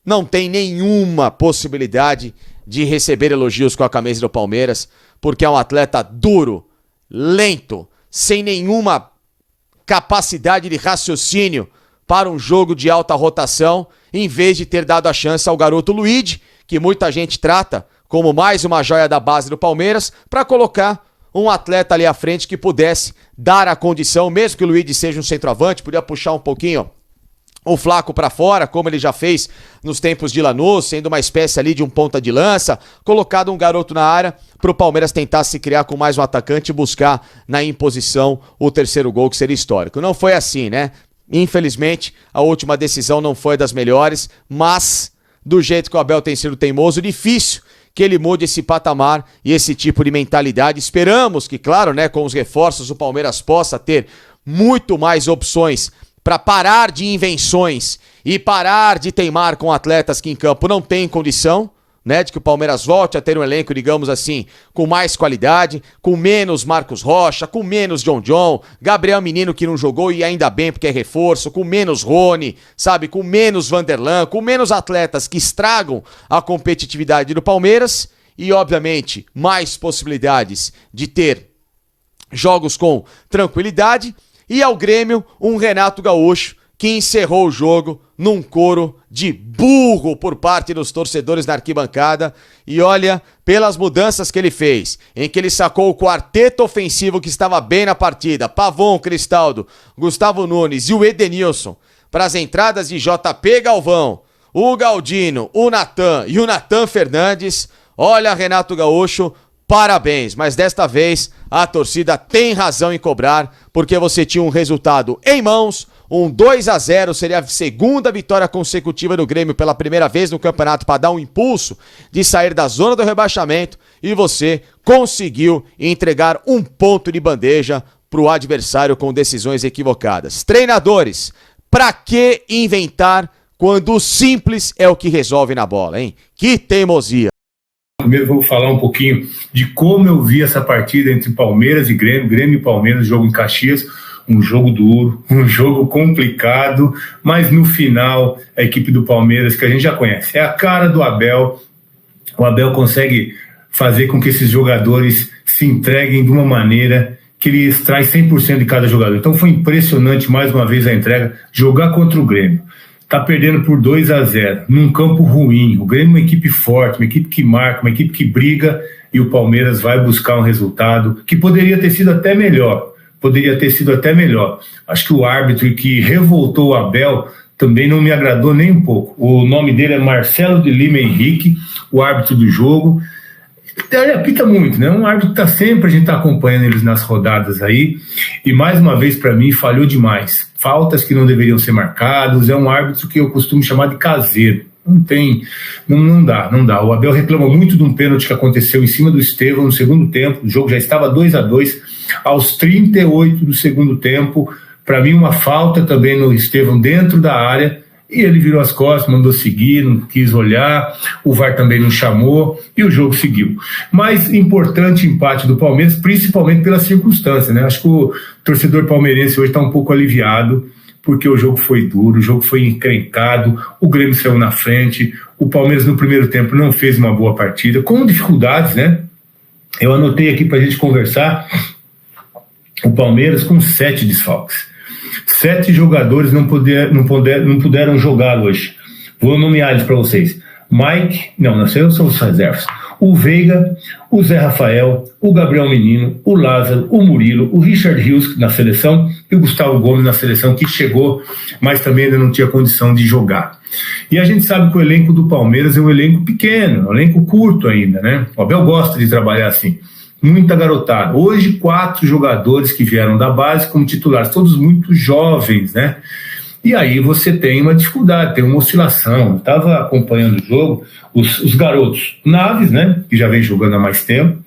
não tem nenhuma possibilidade de receber elogios com a camisa do Palmeiras, porque é um atleta duro, lento, sem nenhuma capacidade de raciocínio para um jogo de alta rotação, em vez de ter dado a chance ao garoto Luigi, que muita gente trata como mais uma joia da base do Palmeiras, para colocar um atleta ali à frente que pudesse dar a condição, mesmo que o Luigi seja um centroavante, podia puxar um pouquinho o Flaco para fora, como ele já fez nos tempos de Lanús, sendo uma espécie ali de um ponta de lança, colocado um garoto na área para o Palmeiras tentar se criar com mais um atacante e buscar na imposição o terceiro gol, que seria histórico. Não foi assim, né? Infelizmente, a última decisão não foi das melhores, mas do jeito que o Abel tem sido teimoso, difícil que ele mude esse patamar e esse tipo de mentalidade. Esperamos que, claro, né, com os reforços o Palmeiras possa ter muito mais opções para parar de invenções e parar de teimar com atletas que em campo não têm condição, né, de que o Palmeiras volte a ter um elenco, digamos assim, com mais qualidade, com menos Marcos Rocha, com menos John, Gabriel Menino que não jogou e ainda bem porque é reforço, com menos Rony, sabe, com menos Vanderlan, com menos atletas que estragam a competitividade do Palmeiras e, obviamente, mais possibilidades de ter jogos com tranquilidade, e ao Grêmio um Renato Gaúcho que encerrou o jogo num coro de burro por parte dos torcedores na arquibancada. E olha, pelas mudanças que ele fez, em que ele sacou o quarteto ofensivo que estava bem na partida, Pavon, Cristaldo, Gustavo Nunes e o Edenilson, para as entradas de JP Galvão, o Galdino, o Natan e o Natan Fernandes, olha, Renato Gaúcho, parabéns, mas desta vez a torcida tem razão em cobrar, porque você tinha um resultado em mãos. Um 2-0 seria a segunda vitória consecutiva do Grêmio pela primeira vez no campeonato para dar um impulso de sair da zona do rebaixamento, e você conseguiu entregar um ponto de bandeja para o adversário com decisões equivocadas. Treinadores, para que inventar quando o simples é o que resolve na bola, hein? Que teimosia! Primeiro vou falar um pouquinho de como eu vi essa partida entre Palmeiras e Grêmio, Grêmio e Palmeiras, jogo em Caxias. Um jogo duro, um jogo complicado, mas no final a equipe do Palmeiras, que a gente já conhece, é a cara do Abel. O Abel consegue fazer com que esses jogadores se entreguem de uma maneira que ele extrai 100% de cada jogador. Então foi impressionante mais uma vez a entrega, jogar contra o Grêmio. Tá perdendo por 2-0, num campo ruim. O Grêmio é uma equipe forte, uma equipe que marca, uma equipe que briga, e o Palmeiras vai buscar um resultado que poderia ter sido até melhor. Acho que o árbitro que revoltou o Abel também não me agradou nem um pouco. O nome dele é Marcelo de Lima Henrique, o árbitro do jogo. Ele apita muito, né? Um árbitro que tá sempre, a gente está acompanhando eles nas rodadas aí, e mais uma vez para mim falhou demais. Faltas que não deveriam ser marcadas. É um árbitro que eu costumo chamar de caseiro. Não dá. O Abel reclama muito de um pênalti que aconteceu em cima do Estevão no segundo tempo. O jogo já estava 2-2. Aos 38 do segundo tempo, para mim uma falta também no Estevão dentro da área, e ele virou as costas, mandou seguir, não quis olhar, o VAR também não chamou, e o jogo seguiu. Mas importante empate do Palmeiras, principalmente pela circunstância, né? Acho que o torcedor palmeirense hoje está um pouco aliviado, porque o jogo foi duro, o jogo foi encrencado, o Grêmio saiu na frente, o Palmeiras no primeiro tempo não fez uma boa partida, com dificuldades, né? Eu anotei aqui para a gente conversar, o Palmeiras com 7 desfalques. 7 jogadores não puderam jogar hoje. Vou nomear eles para vocês. Mike, não sei, são os reservas. O Veiga, o Zé Rafael, o Gabriel Menino, o Lázaro, o Murilo, o Richard Rios na seleção e o Gustavo Gomes na seleção, que chegou, mas também ainda não tinha condição de jogar. E a gente sabe que o elenco do Palmeiras é um elenco pequeno, um elenco curto ainda, né? O Abel gosta de trabalhar assim. Muita garotada. Hoje, 4 jogadores que vieram da base como titulares, todos muito jovens, né? E aí você tem uma dificuldade, tem uma oscilação. Eu estava acompanhando o jogo, os garotos Naves, né? Que já vem jogando há mais tempo.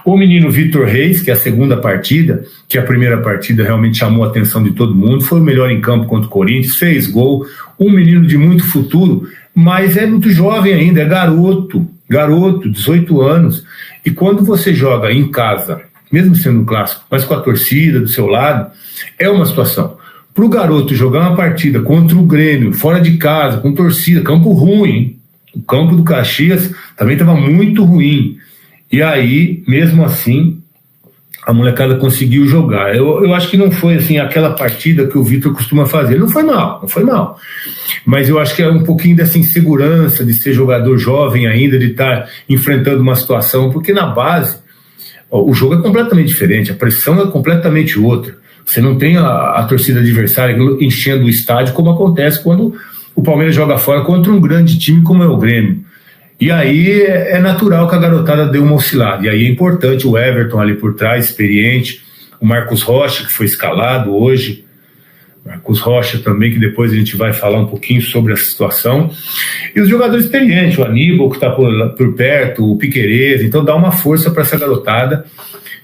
O menino Vitor Reis, que é a segunda partida, que a primeira partida realmente chamou a atenção de todo mundo, foi o melhor em campo contra o Corinthians, fez gol. Um menino de muito futuro, mas é muito jovem ainda, é garoto, 18 anos. E quando você joga em casa, mesmo sendo um clássico, mas com a torcida do seu lado, é uma situação. Para o garoto jogar uma partida contra o Grêmio, fora de casa, com torcida, campo ruim, hein? O campo do Caxias também estava muito ruim. E aí, mesmo assim, a molecada conseguiu jogar. Eu acho que não foi assim aquela partida que o Vitor costuma fazer. Não foi mal. Mas eu acho que é um pouquinho dessa insegurança de ser jogador jovem ainda, de estar enfrentando uma situação, porque na base o jogo é completamente diferente, a pressão é completamente outra. Você não tem a torcida adversária enchendo o estádio como acontece quando o Palmeiras joga fora contra um grande time como é o Grêmio. E aí é natural que a garotada dê uma oscilada. E aí é importante o Everton ali por trás, experiente, o Marcos Rocha, que foi escalado hoje, Marcos Rocha também, que depois a gente vai falar um pouquinho sobre essa situação, e os jogadores experientes, o Aníbal, que está por perto, o Piquerez. Então dá uma força para essa garotada,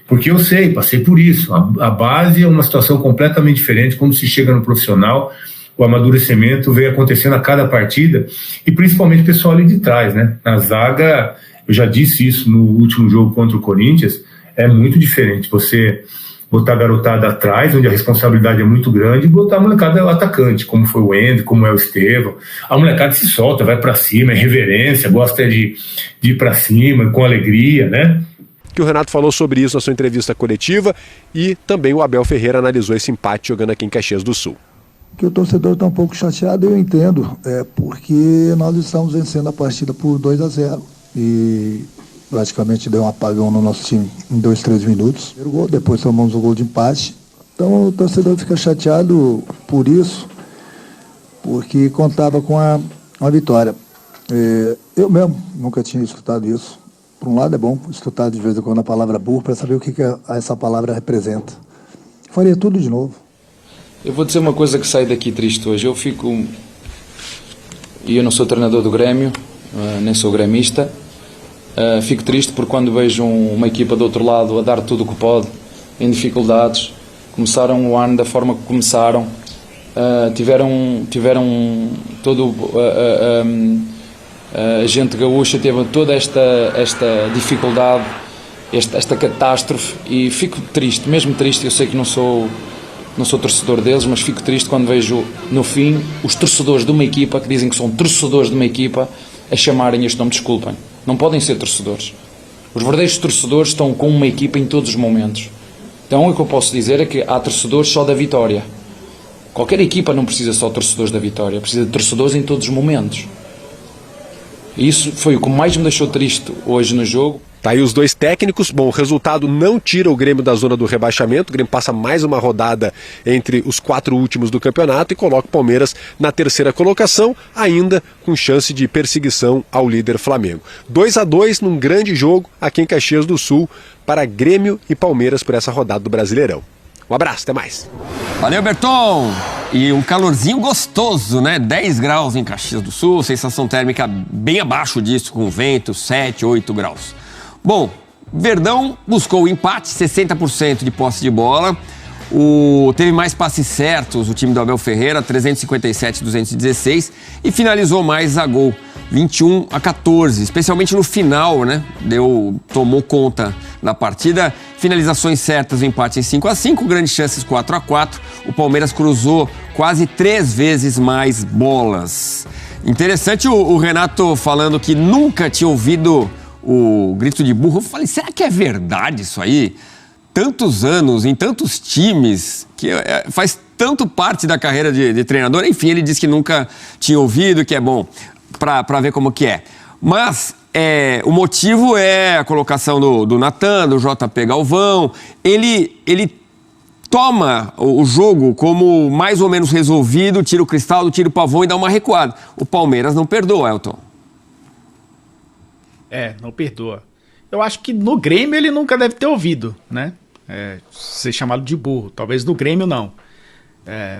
porque eu passei por isso. A base é uma situação completamente diferente quando se chega no profissional. O amadurecimento vem acontecendo a cada partida, e principalmente o pessoal ali de trás, né? Na zaga, eu já disse isso no último jogo contra o Corinthians, é muito diferente você botar a garotada atrás, onde a responsabilidade é muito grande, e botar a molecada atacante, como foi o Ender, como é o Estevão. A molecada se solta, vai pra cima, é reverência, gosta de ir pra cima, com alegria, né? Que o Renato falou sobre isso na sua entrevista coletiva, e também o Abel Ferreira analisou esse empate jogando aqui em Caxias do Sul. Que o torcedor está um pouco chateado, eu entendo, porque nós estamos vencendo a partida por 2-0 e praticamente deu um apagão no nosso time em 2-3 minutos. Depois tomamos o gol de empate, então o torcedor fica chateado por isso, porque contava com a vitória. Eu mesmo nunca tinha escutado isso. Por um lado é bom escutar de vez em quando a palavra burro para saber o que essa palavra representa. Faria tudo de novo. Eu vou dizer uma coisa que sai daqui triste hoje. E eu não sou treinador do Grêmio, nem sou gremista. Fico triste porque quando vejo uma equipa do outro lado a dar tudo o que pode, em dificuldades, começaram o ano da forma que começaram, tiveram todo a gente gaúcha teve toda esta dificuldade, esta catástrofe, e fico triste, mesmo triste. Eu sei que não sou torcedor deles, mas fico triste quando vejo, no fim, os torcedores de uma equipa, que dizem que são torcedores de uma equipa, a chamarem este nome. Desculpem, não podem ser torcedores. Os verdadeiros torcedores estão com uma equipa em todos os momentos. Então o que eu posso dizer é que há torcedores só da vitória. Qualquer equipa não precisa só de torcedores da vitória, precisa de torcedores em todos os momentos. E isso foi o que mais me deixou triste hoje no jogo. Tá aí os dois técnicos. Bom, o resultado não tira o Grêmio da zona do rebaixamento. O Grêmio passa mais uma rodada entre os 4 últimos do campeonato e coloca o Palmeiras na terceira colocação, ainda com chance de perseguição ao líder Flamengo. 2-2 num grande jogo aqui em Caxias do Sul para Grêmio e Palmeiras por essa rodada do Brasileirão. Um abraço, até mais. Valeu, Berton! E um calorzinho gostoso, né? 10 graus em Caxias do Sul, sensação térmica bem abaixo disso, com vento, 7, 8 graus. Bom, Verdão buscou o empate, 60% de posse de bola. Teve mais passes certos o time do Abel Ferreira, 357-216, e finalizou mais a gol, 21-14, especialmente no final, né? Tomou conta da partida. Finalizações certas, o empate em 5-5, grandes chances 4-4. O Palmeiras cruzou quase 3 vezes mais bolas. Interessante o Renato falando que nunca tinha ouvido o grito de burro. Eu falei, será que é verdade isso aí? Tantos anos, em tantos times, que faz tanto parte da carreira de treinador. Enfim, ele disse que nunca tinha ouvido, que é bom para ver como que é. Mas o motivo é a colocação do Natan, do JP Galvão. Ele toma o jogo como mais ou menos resolvido, tira o Cristaldo, tira o Pavão e dá uma recuada. O Palmeiras não perdoa, Elton. Não perdoa. Eu acho que no Grêmio ele nunca deve ter ouvido, né? Ser chamado de burro. Talvez no Grêmio não.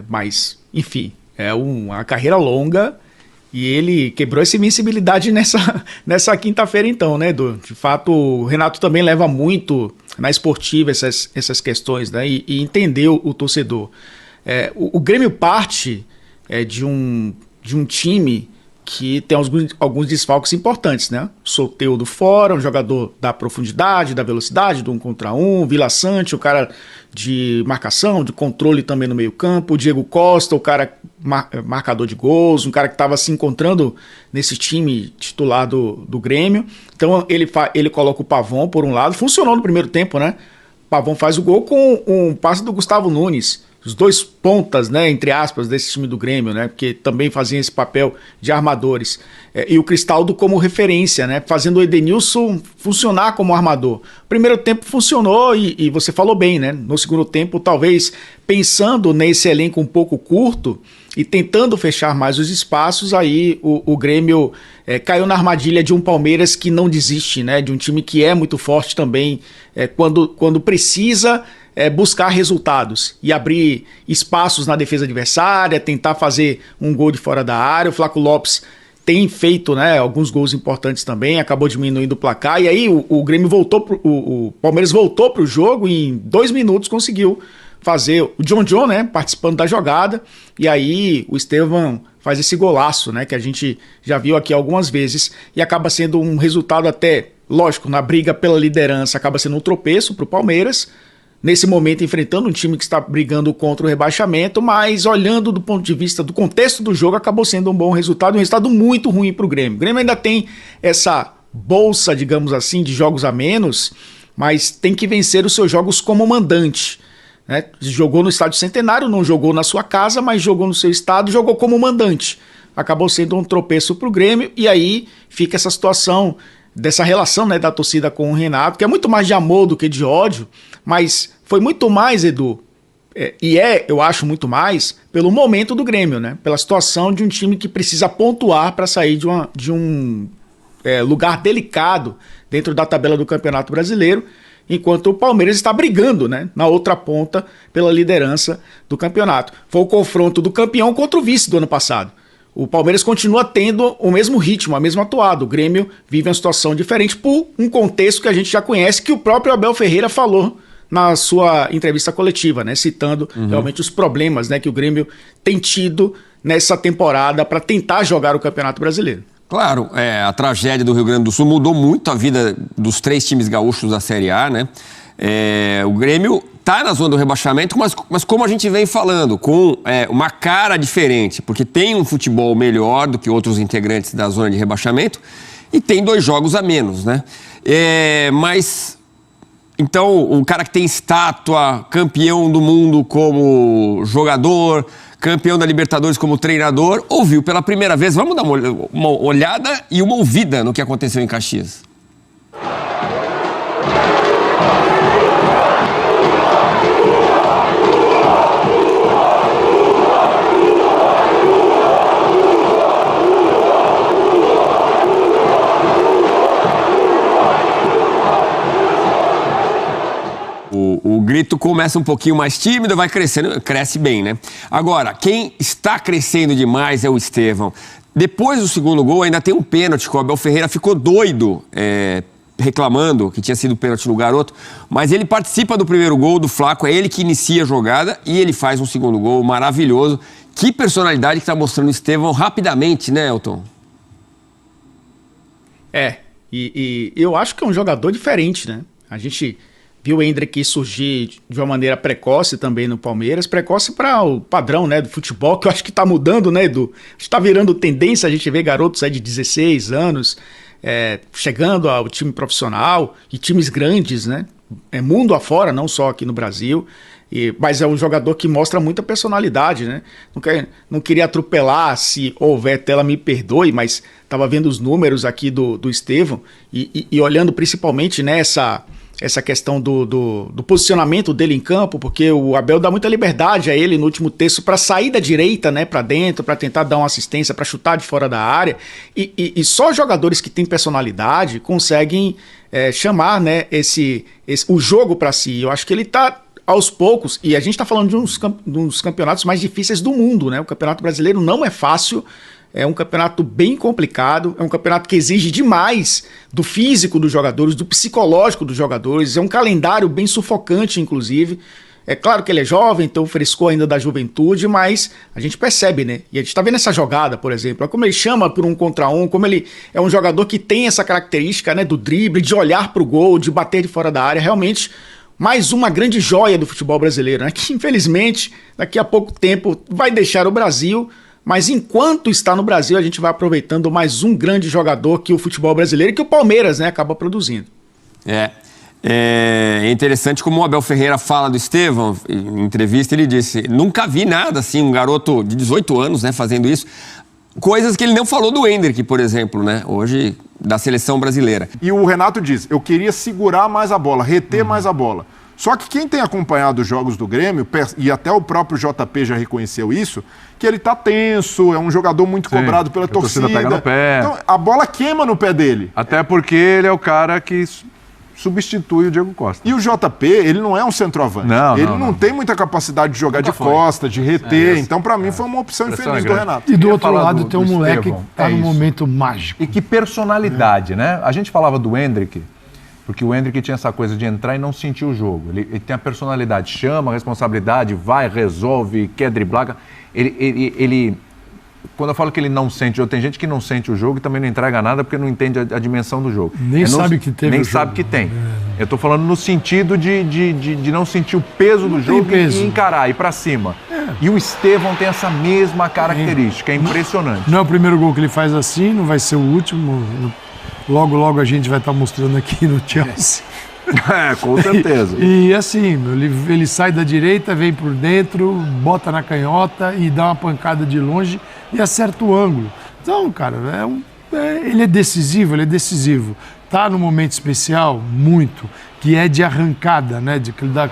Mas, enfim, é uma carreira longa e ele quebrou essa invencibilidade nessa quinta-feira então, né, Edu? De fato, o Renato também leva muito na esportiva essas questões, né? E entendeu o torcedor. O Grêmio parte de um time que tem alguns desfalques importantes, né? Soteldo fora, um jogador da profundidade, da velocidade, do 1 contra 1, Vila Sante, o cara de marcação, de controle também no meio campo, o Diego Costa, o cara marcador de gols, um cara que estava se encontrando nesse time titular do Grêmio. Então ele coloca o Pavão por um lado, funcionou no primeiro tempo, né? O Pavão faz o gol com um passe do Gustavo Nunes. Os dois pontas, né, entre aspas, desse time do Grêmio, né, porque também faziam esse papel de armadores. E o Cristaldo como referência, né, fazendo o Edenilson funcionar como armador. Primeiro tempo funcionou e você falou bem, né? No segundo tempo, talvez pensando nesse elenco um pouco curto e tentando fechar mais os espaços, aí o Grêmio caiu na armadilha de um Palmeiras que não desiste, né, de um time que é muito forte também quando precisa buscar resultados e abrir espaços na defesa adversária, tentar fazer um gol de fora da área. O Flaco Lopes tem feito, né, alguns gols importantes também, acabou diminuindo o placar, e aí o Grêmio o Palmeiras voltou para o jogo e em 2 minutos conseguiu fazer o John, né, participando da jogada, e aí o Estevão faz esse golaço, né, que a gente já viu aqui algumas vezes, e acaba sendo um resultado até, lógico, na briga pela liderança, acaba sendo um tropeço para o Palmeiras, nesse momento enfrentando um time que está brigando contra o rebaixamento, mas olhando do ponto de vista do contexto do jogo, acabou sendo um bom resultado, um resultado muito ruim para o Grêmio. O Grêmio ainda tem essa bolsa, digamos assim, de jogos a menos, mas tem que vencer os seus jogos como mandante, né? Jogou no Estádio Centenário, não jogou na sua casa, mas jogou no seu estado, jogou como mandante. Acabou sendo um tropeço para o Grêmio, e aí fica essa situação dessa relação, né, da torcida com o Renato, que é muito mais de amor do que de ódio, mas foi muito mais, Edu, eu acho muito mais, pelo momento do Grêmio, né, pela situação de um time que precisa pontuar para sair de um lugar delicado dentro da tabela do Campeonato Brasileiro, enquanto o Palmeiras está brigando, né, na outra ponta pela liderança do campeonato. Foi o confronto do campeão contra o vice do ano passado. O Palmeiras continua tendo o mesmo ritmo, a mesma atuada. O Grêmio vive uma situação diferente por um contexto que a gente já conhece, que o próprio Abel Ferreira falou na sua entrevista coletiva, né, citando realmente os problemas, né, que o Grêmio tem tido nessa temporada para tentar jogar o Campeonato Brasileiro. Claro, a tragédia do Rio Grande do Sul mudou muito a vida dos 3 times gaúchos da Série A, né? O Grêmio está na zona do rebaixamento, mas como a gente vem falando, com uma cara diferente, porque tem um futebol melhor do que outros integrantes da zona de rebaixamento e tem 2 jogos a menos, né? Mas, então, o cara que tem estátua, campeão do mundo como jogador, campeão da Libertadores como treinador, ouviu pela primeira vez. Vamos dar uma olhada e uma ouvida no que aconteceu em Caxias. O grito começa um pouquinho mais tímido, vai crescendo, cresce bem, né? Agora, quem está crescendo demais é o Estevão. Depois do segundo gol, ainda tem um pênalti que o Abel Ferreira ficou doido, reclamando que tinha sido pênalti no Garoto, mas ele participa do primeiro gol do Flaco, é ele que inicia a jogada e ele faz um segundo gol maravilhoso. Que personalidade que está mostrando o Estevão rapidamente, né, Elton? E eu acho que é um jogador diferente, né? A gente viu o Endrick surgir de uma maneira precoce também no Palmeiras, precoce para o padrão, né, do futebol, que eu acho que está mudando, né, Edu? Está virando tendência a gente ver garotos aí de 16 anos chegando ao time profissional e times grandes, né? Mundo afora, não só aqui no Brasil. Mas é um jogador que mostra muita personalidade, né? Não queria atropelar, se houver tela, me perdoe, mas estava vendo os números aqui do Estevão e olhando principalmente nessa questão do posicionamento dele em campo, porque o Abel dá muita liberdade a ele no último terço para sair da direita, né, para dentro, para tentar dar uma assistência, para chutar de fora da área. E só jogadores que têm personalidade conseguem chamar, né, o jogo para si. Eu acho que ele está aos poucos, e a gente está falando de uns campeonatos mais difíceis do mundo, né? O Campeonato Brasileiro não é fácil, é um campeonato bem complicado, é um campeonato que exige demais do físico dos jogadores, do psicológico dos jogadores, é um calendário bem sufocante, inclusive. É claro que ele é jovem, então frescou ainda da juventude, mas a gente percebe, né? E a gente está vendo essa jogada, por exemplo, como ele chama por um contra um, como ele é um jogador que tem essa característica, né, do drible, de olhar para o gol, de bater de fora da área, realmente mais uma grande joia do futebol brasileiro, né? Que infelizmente daqui a pouco tempo vai deixar o Brasil, mas enquanto está no Brasil a gente vai aproveitando mais um grande jogador que o futebol brasileiro e que o Palmeiras, né, acaba produzindo. É interessante como o Abel Ferreira fala do Estevão, em entrevista ele disse, nunca vi nada assim, um garoto de 18 anos, né, fazendo isso. Coisas que ele não falou do Endrick, por exemplo, né? Hoje, da seleção brasileira. E o Renato diz, eu queria segurar mais a bola, reter mais a bola. Só que quem tem acompanhado os jogos do Grêmio, e até o próprio JP já reconheceu isso, que ele tá tenso, é um jogador muito cobrado pela torcida. Pega no pé. Então, a bola queima no pé dele. Até porque ele é o cara que substitui o Diego Costa. E o JP, ele não é um centroavante. Ele não tem muita capacidade de jogar de costa, de reter. Então, pra mim, foi uma opção infeliz do Renato. E do outro lado tem um moleque que tá num momento mágico. E que personalidade, né? A gente falava do Endrick, porque o Endrick tinha essa coisa de entrar e não sentir o jogo. Ele tem a personalidade, chama a responsabilidade, vai, resolve, quer driblar. Ele quando eu falo que ele não sente o jogo, tem gente que não sente o jogo e também não entrega nada porque não entende a dimensão do jogo. Nem sabe que teve. Nem sabe que tem. Eu tô falando no sentido de não sentir o peso do jogo e encarar, ir pra cima. E o Estevão tem essa mesma característica, é impressionante. Não é o primeiro gol que ele faz assim, não vai ser o último. Logo a gente vai estar mostrando aqui no Chelsea. Com certeza. E assim, ele sai da direita, vem por dentro, bota na canhota e dá uma pancada de longe e acerta o ângulo. Então, cara, ele é decisivo. Tá num momento especial, muito, que é de arrancada, né?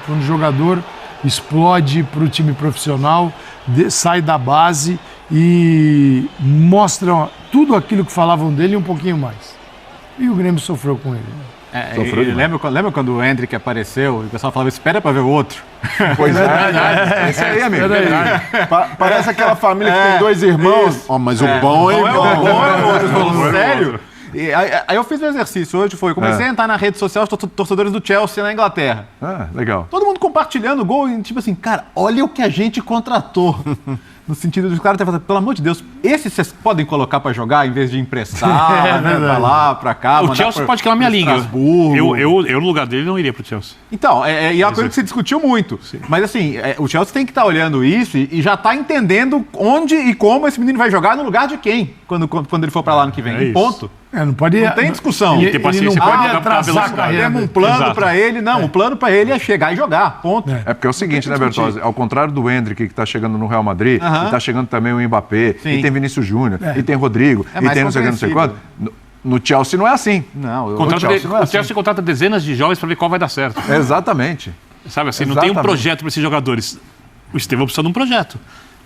Quando o jogador explode para o time profissional, sai da base e mostra tudo aquilo que falavam dele e um pouquinho mais. E o Grêmio sofreu com ele. Lembra quando o Endrick apareceu e o pessoal falava, espera pra ver o outro? Pois é. Esse aí, amigo. Parece aquela família que tem dois irmãos. Mas o bom é bom. Sério? Aí eu fiz um exercício hoje, comecei a entrar na rede social dos torcedores do Chelsea na Inglaterra. Legal. Todo mundo compartilhando o gol e tipo assim, cara, olha o que a gente contratou. No sentido dos caras terem falado, pelo amor de Deus, esses vocês podem colocar pra jogar em vez de emprestar, né, pra lá, pra cá. O Chelsea pode queimar minha língua. Eu, no lugar dele, não iria pro Chelsea. Então, é uma coisa que se discutiu muito. Sim. Mas assim, o Chelsea tem que estar olhando isso e já tá entendendo onde e como esse menino vai jogar no lugar de quem, quando ele for pra lá no que vem. Ponto. Não tem discussão. Ele não pode atrasar a carreira. Temos um plano pra ele. Não, o plano pra ele é chegar e jogar. Ponto. É porque é o seguinte, né, Bertozzi? Ao contrário do Endrick, que tá chegando no Real Madrid, e tá chegando também o Mbappé, e tem Vinícius Júnior, e tem Rodrigo, e tem não sei quanto. No Chelsea não é assim. O Chelsea contrata dezenas de jovens pra ver qual vai dar certo. Exatamente. Sabe assim, não tem um projeto para esses jogadores. O Estevão precisa de um projeto.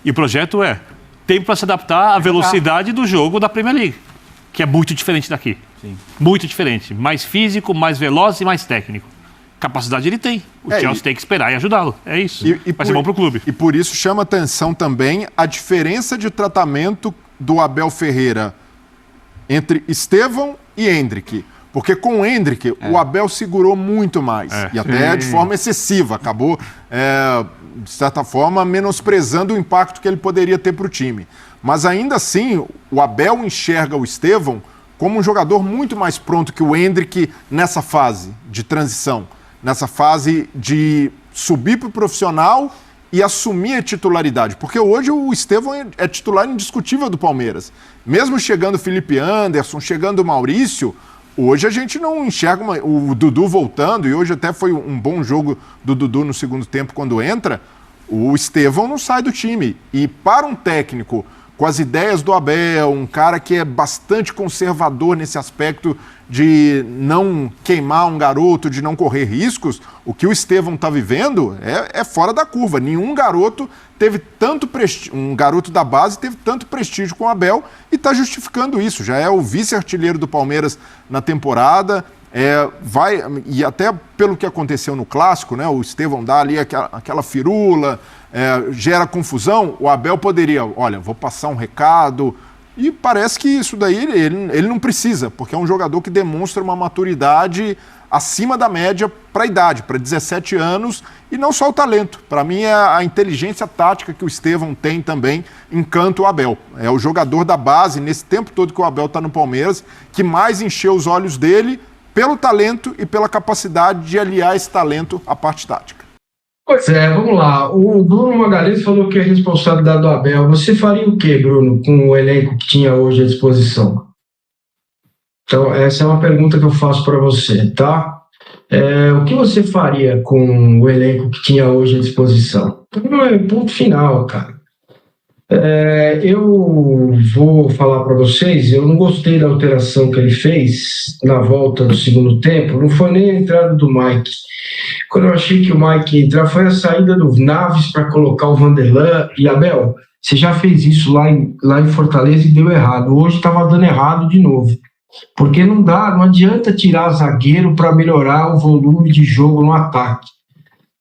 E o projeto é tempo para se adaptar à velocidade do jogo da Premier League, que é muito diferente daqui. Sim. Muito diferente. Mais físico, mais veloz e mais técnico. Capacidade ele tem. O Chelsea tem que esperar e ajudá-lo. É isso. Vai ser bom pro clube. E por isso chama atenção também a diferença de tratamento do Abel Ferreira entre Estevão e Endrick. Porque com o Endrick, o Abel segurou muito mais. E até de forma excessiva. Acabou, de certa forma, menosprezando o impacto que ele poderia ter para o time. Mas ainda assim, o Abel enxerga o Estevão como um jogador muito mais pronto que o Endrick nessa fase de transição. Nessa fase de subir para o profissional e assumir a titularidade. Porque hoje o Estevão é titular indiscutível do Palmeiras. Mesmo chegando o Felipe Anderson, chegando o Maurício, hoje a gente não enxerga o Dudu voltando, e hoje até foi um bom jogo do Dudu no segundo tempo quando entra, o Estevão não sai do time. E para um técnico com as ideias do Abel, um cara que é bastante conservador nesse aspecto de não queimar um garoto, de não correr riscos, o que o Estevão está vivendo é fora da curva. Nenhum garoto teve tanto prestígio, um garoto da base teve tanto prestígio com o Abel e está justificando isso. Já é o vice-artilheiro do Palmeiras na temporada, e até pelo que aconteceu no Clássico, né, o Estevão dá ali aquela firula, gera confusão, o Abel poderia, olha, vou passar um recado, e parece que isso daí ele não precisa, porque é um jogador que demonstra uma maturidade acima da média para a idade, para 17 anos, e não só o talento. Para mim é a inteligência tática que o Estevão tem também, encanta o Abel. É o jogador da base, nesse tempo todo que o Abel está no Palmeiras, que mais encheu os olhos dele pelo talento e pela capacidade de aliar esse talento à parte tática. Pois é, vamos lá. O Bruno Magalhães falou que é responsabilidade do Abel. Você faria o quê, Bruno, com o elenco que tinha hoje à disposição? Então, essa é uma pergunta que eu faço para você, tá? O que você faria com o elenco que tinha hoje à disposição? Ponto final, cara. Eu vou falar para vocês, eu não gostei da alteração que ele fez na volta do segundo tempo, não foi nem a entrada do Mike. Quando eu achei que o Mike ia entrar, foi a saída do Naves para colocar o Vanderlan. E Abel, você já fez isso lá em Fortaleza e deu errado. Hoje estava dando errado de novo. Porque não adianta tirar zagueiro para melhorar o volume de jogo no ataque.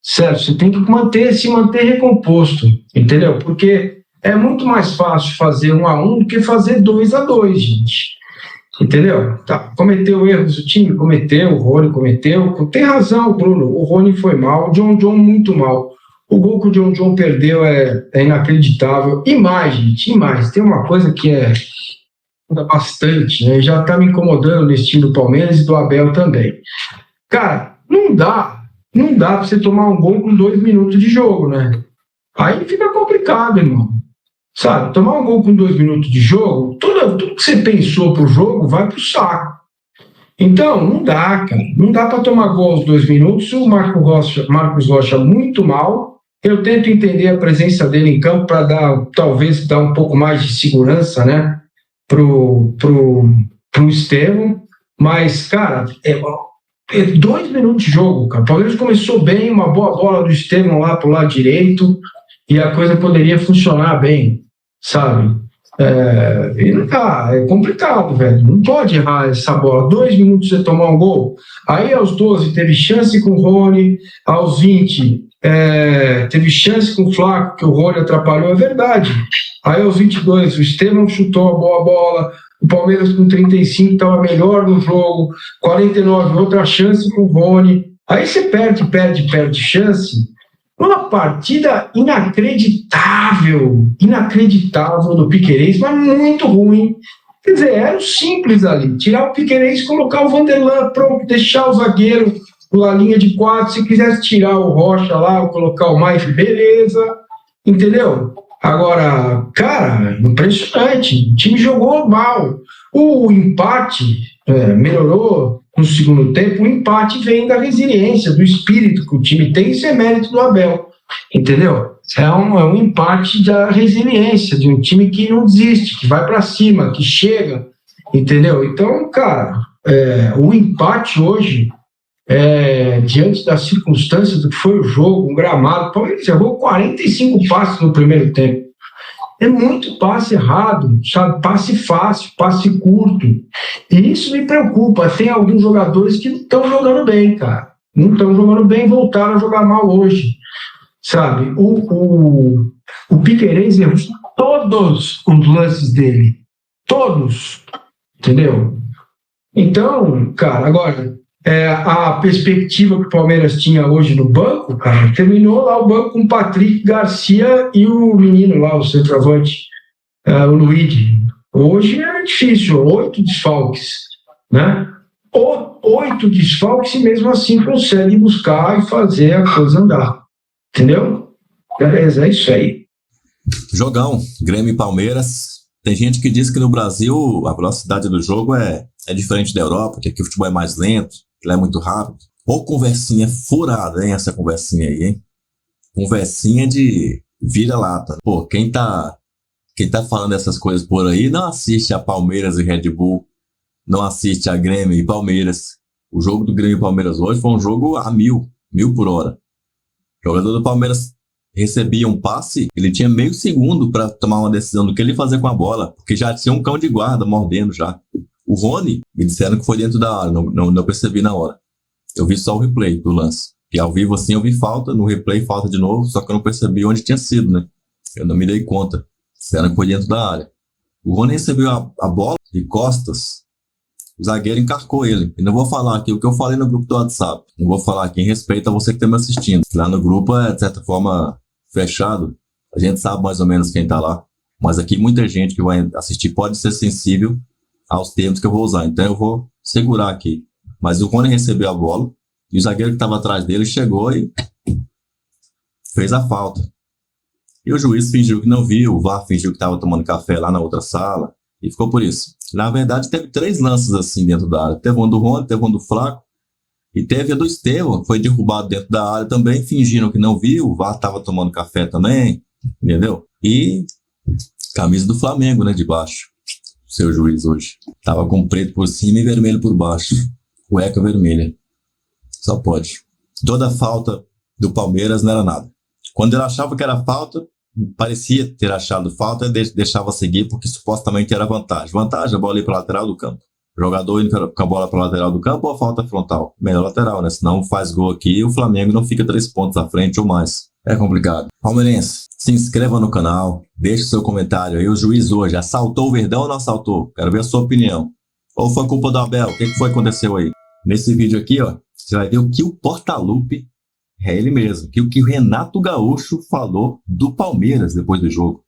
Certo? Você tem que se manter recomposto, entendeu? Porque é muito mais fácil fazer 1-1 do que fazer 2-2, gente. Entendeu? Tá. Cometeu erros o time? Cometeu, o Rony cometeu. Tem razão, Bruno. O Rony foi mal, o John muito mal. O gol que o John perdeu é inacreditável. E mais, gente, e mais. Tem uma coisa que bastante, né? Já tá me incomodando nesse time do Palmeiras e do Abel também. Cara, não dá pra você tomar um gol com 2 minutos de jogo, né? Aí fica complicado, irmão. Sabe, tomar um gol com 2 minutos de jogo, tudo que você pensou pro jogo vai pro saco. Então, não dá, cara. Não dá para tomar gol aos 2 minutos. O Marcos Rocha muito mal. Eu tento entender a presença dele em campo para talvez dar um pouco mais de segurança, né, pro Estevão. Mas, cara, 2 minutos de jogo, cara. O Palmeiras começou bem, uma boa bola do Estevão lá pro lado direito, e a coisa poderia funcionar bem, sabe? E não dá, é complicado, velho. Não pode errar essa bola. 2 minutos você tomar um gol. Aí aos 12 teve chance com o Rony, aos 20 teve chance com o Flaco, que o Rony atrapalhou, é verdade. Aí aos 22 o Estevão chutou a boa bola, o Palmeiras com 35 estava melhor no jogo, 49 outra chance com o Rony. Aí você perde chance. Uma partida inacreditável do Piquerez, mas muito ruim. Quer dizer, era o simples ali, tirar o Piquerez, colocar o Vanderlan, pronto, deixar o zagueiro na linha de 4, se quisesse tirar o Rocha lá, ou colocar o Mike, beleza, entendeu? Agora, cara, impressionante, o time jogou mal. O empate melhorou no segundo tempo, o empate vem da resiliência, do espírito que o time tem, isso é mérito do Abel, entendeu? É um empate da resiliência, de um time que não desiste, que vai para cima, que chega, entendeu? Então, cara, o empate hoje, diante das circunstâncias do que foi o jogo, um gramado, o Palmeiras errou 45 passes no primeiro tempo. É muito passe errado, sabe? Passe fácil, passe curto. E isso me preocupa. Tem alguns jogadores que não estão jogando bem, cara. Não estão jogando bem, voltaram a jogar mal hoje, sabe? O Piquerez errou todos os lances dele. Todos. Entendeu? Então, cara, agora, a perspectiva que o Palmeiras tinha hoje no banco, cara, terminou lá o banco com o Patrick, Garcia e o menino lá, o centroavante, o Luigi. Hoje é difícil, 8 desfalques, né? 8 desfalques e mesmo assim consegue buscar e fazer a coisa andar. Entendeu? Beleza, é isso aí. Jogão, Grêmio e Palmeiras. Tem gente que diz que no Brasil a velocidade do jogo é diferente da Europa, que aqui o futebol é mais lento, que lá é muito rápido. Ou conversinha furada, hein, essa conversinha aí, hein? Conversinha de vira-lata. Pô, quem tá falando essas coisas por aí não assiste a Palmeiras e Red Bull, não assiste a Grêmio e Palmeiras. O jogo do Grêmio e Palmeiras hoje foi um jogo a 1000 por hora. O jogador do Palmeiras recebia um passe, ele tinha meio segundo para tomar uma decisão do que ele fazer com a bola, porque já tinha um cão de guarda mordendo já. O Rony, me disseram que foi dentro da área, não percebi na hora. Eu vi só o replay do lance. E ao vivo assim eu vi falta, no replay falta de novo, só que eu não percebi onde tinha sido, né? Eu não me dei conta. Disseram que foi dentro da área. O Rony recebeu a bola de costas, o zagueiro encarcou ele. E não vou falar aqui o que eu falei no grupo do WhatsApp. Não vou falar aqui em respeito a você que está me assistindo. Lá no grupo é, de certa forma, fechado. A gente sabe mais ou menos quem tá lá. Mas aqui muita gente que vai assistir pode ser sensível aos termos que eu vou usar. Então eu vou segurar aqui. Mas o Rony recebeu a bola e o zagueiro que estava atrás dele chegou e fez a falta. E o juiz fingiu que não viu, o VAR fingiu que estava tomando café lá na outra sala e ficou por isso. Na verdade, teve 3 lances assim dentro da área. Teve um do Rony, teve um do Flaco e teve a do Estevão, foi derrubado dentro da área também, fingiram que não viu, o VAR estava tomando café também, entendeu? E camisa do Flamengo, né, de baixo, seu juiz hoje. Tava com preto por cima e vermelho por baixo, cueca vermelha. Só pode. Toda falta do Palmeiras não era nada. Quando ele achava que era falta, parecia ter achado falta, deixava seguir porque supostamente era vantagem. Vantagem, a bola ir para a lateral do campo. O jogador indo com a bola para a lateral do campo ou a falta frontal? Melhor lateral, né? Senão faz gol aqui e o Flamengo não fica 3 pontos à frente ou mais. É complicado. Palmeirense, se inscreva no canal, deixe seu comentário aí. O juiz hoje assaltou o Verdão ou não assaltou? Quero ver a sua opinião. Ou foi culpa do Abel? O que foi que aconteceu aí? Nesse vídeo aqui, ó, você vai ver o que o Portaluppi, é ele mesmo, que o que o Renato Gaúcho falou do Palmeiras depois do jogo.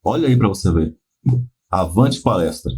Olha aí para você ver. Avante palestra.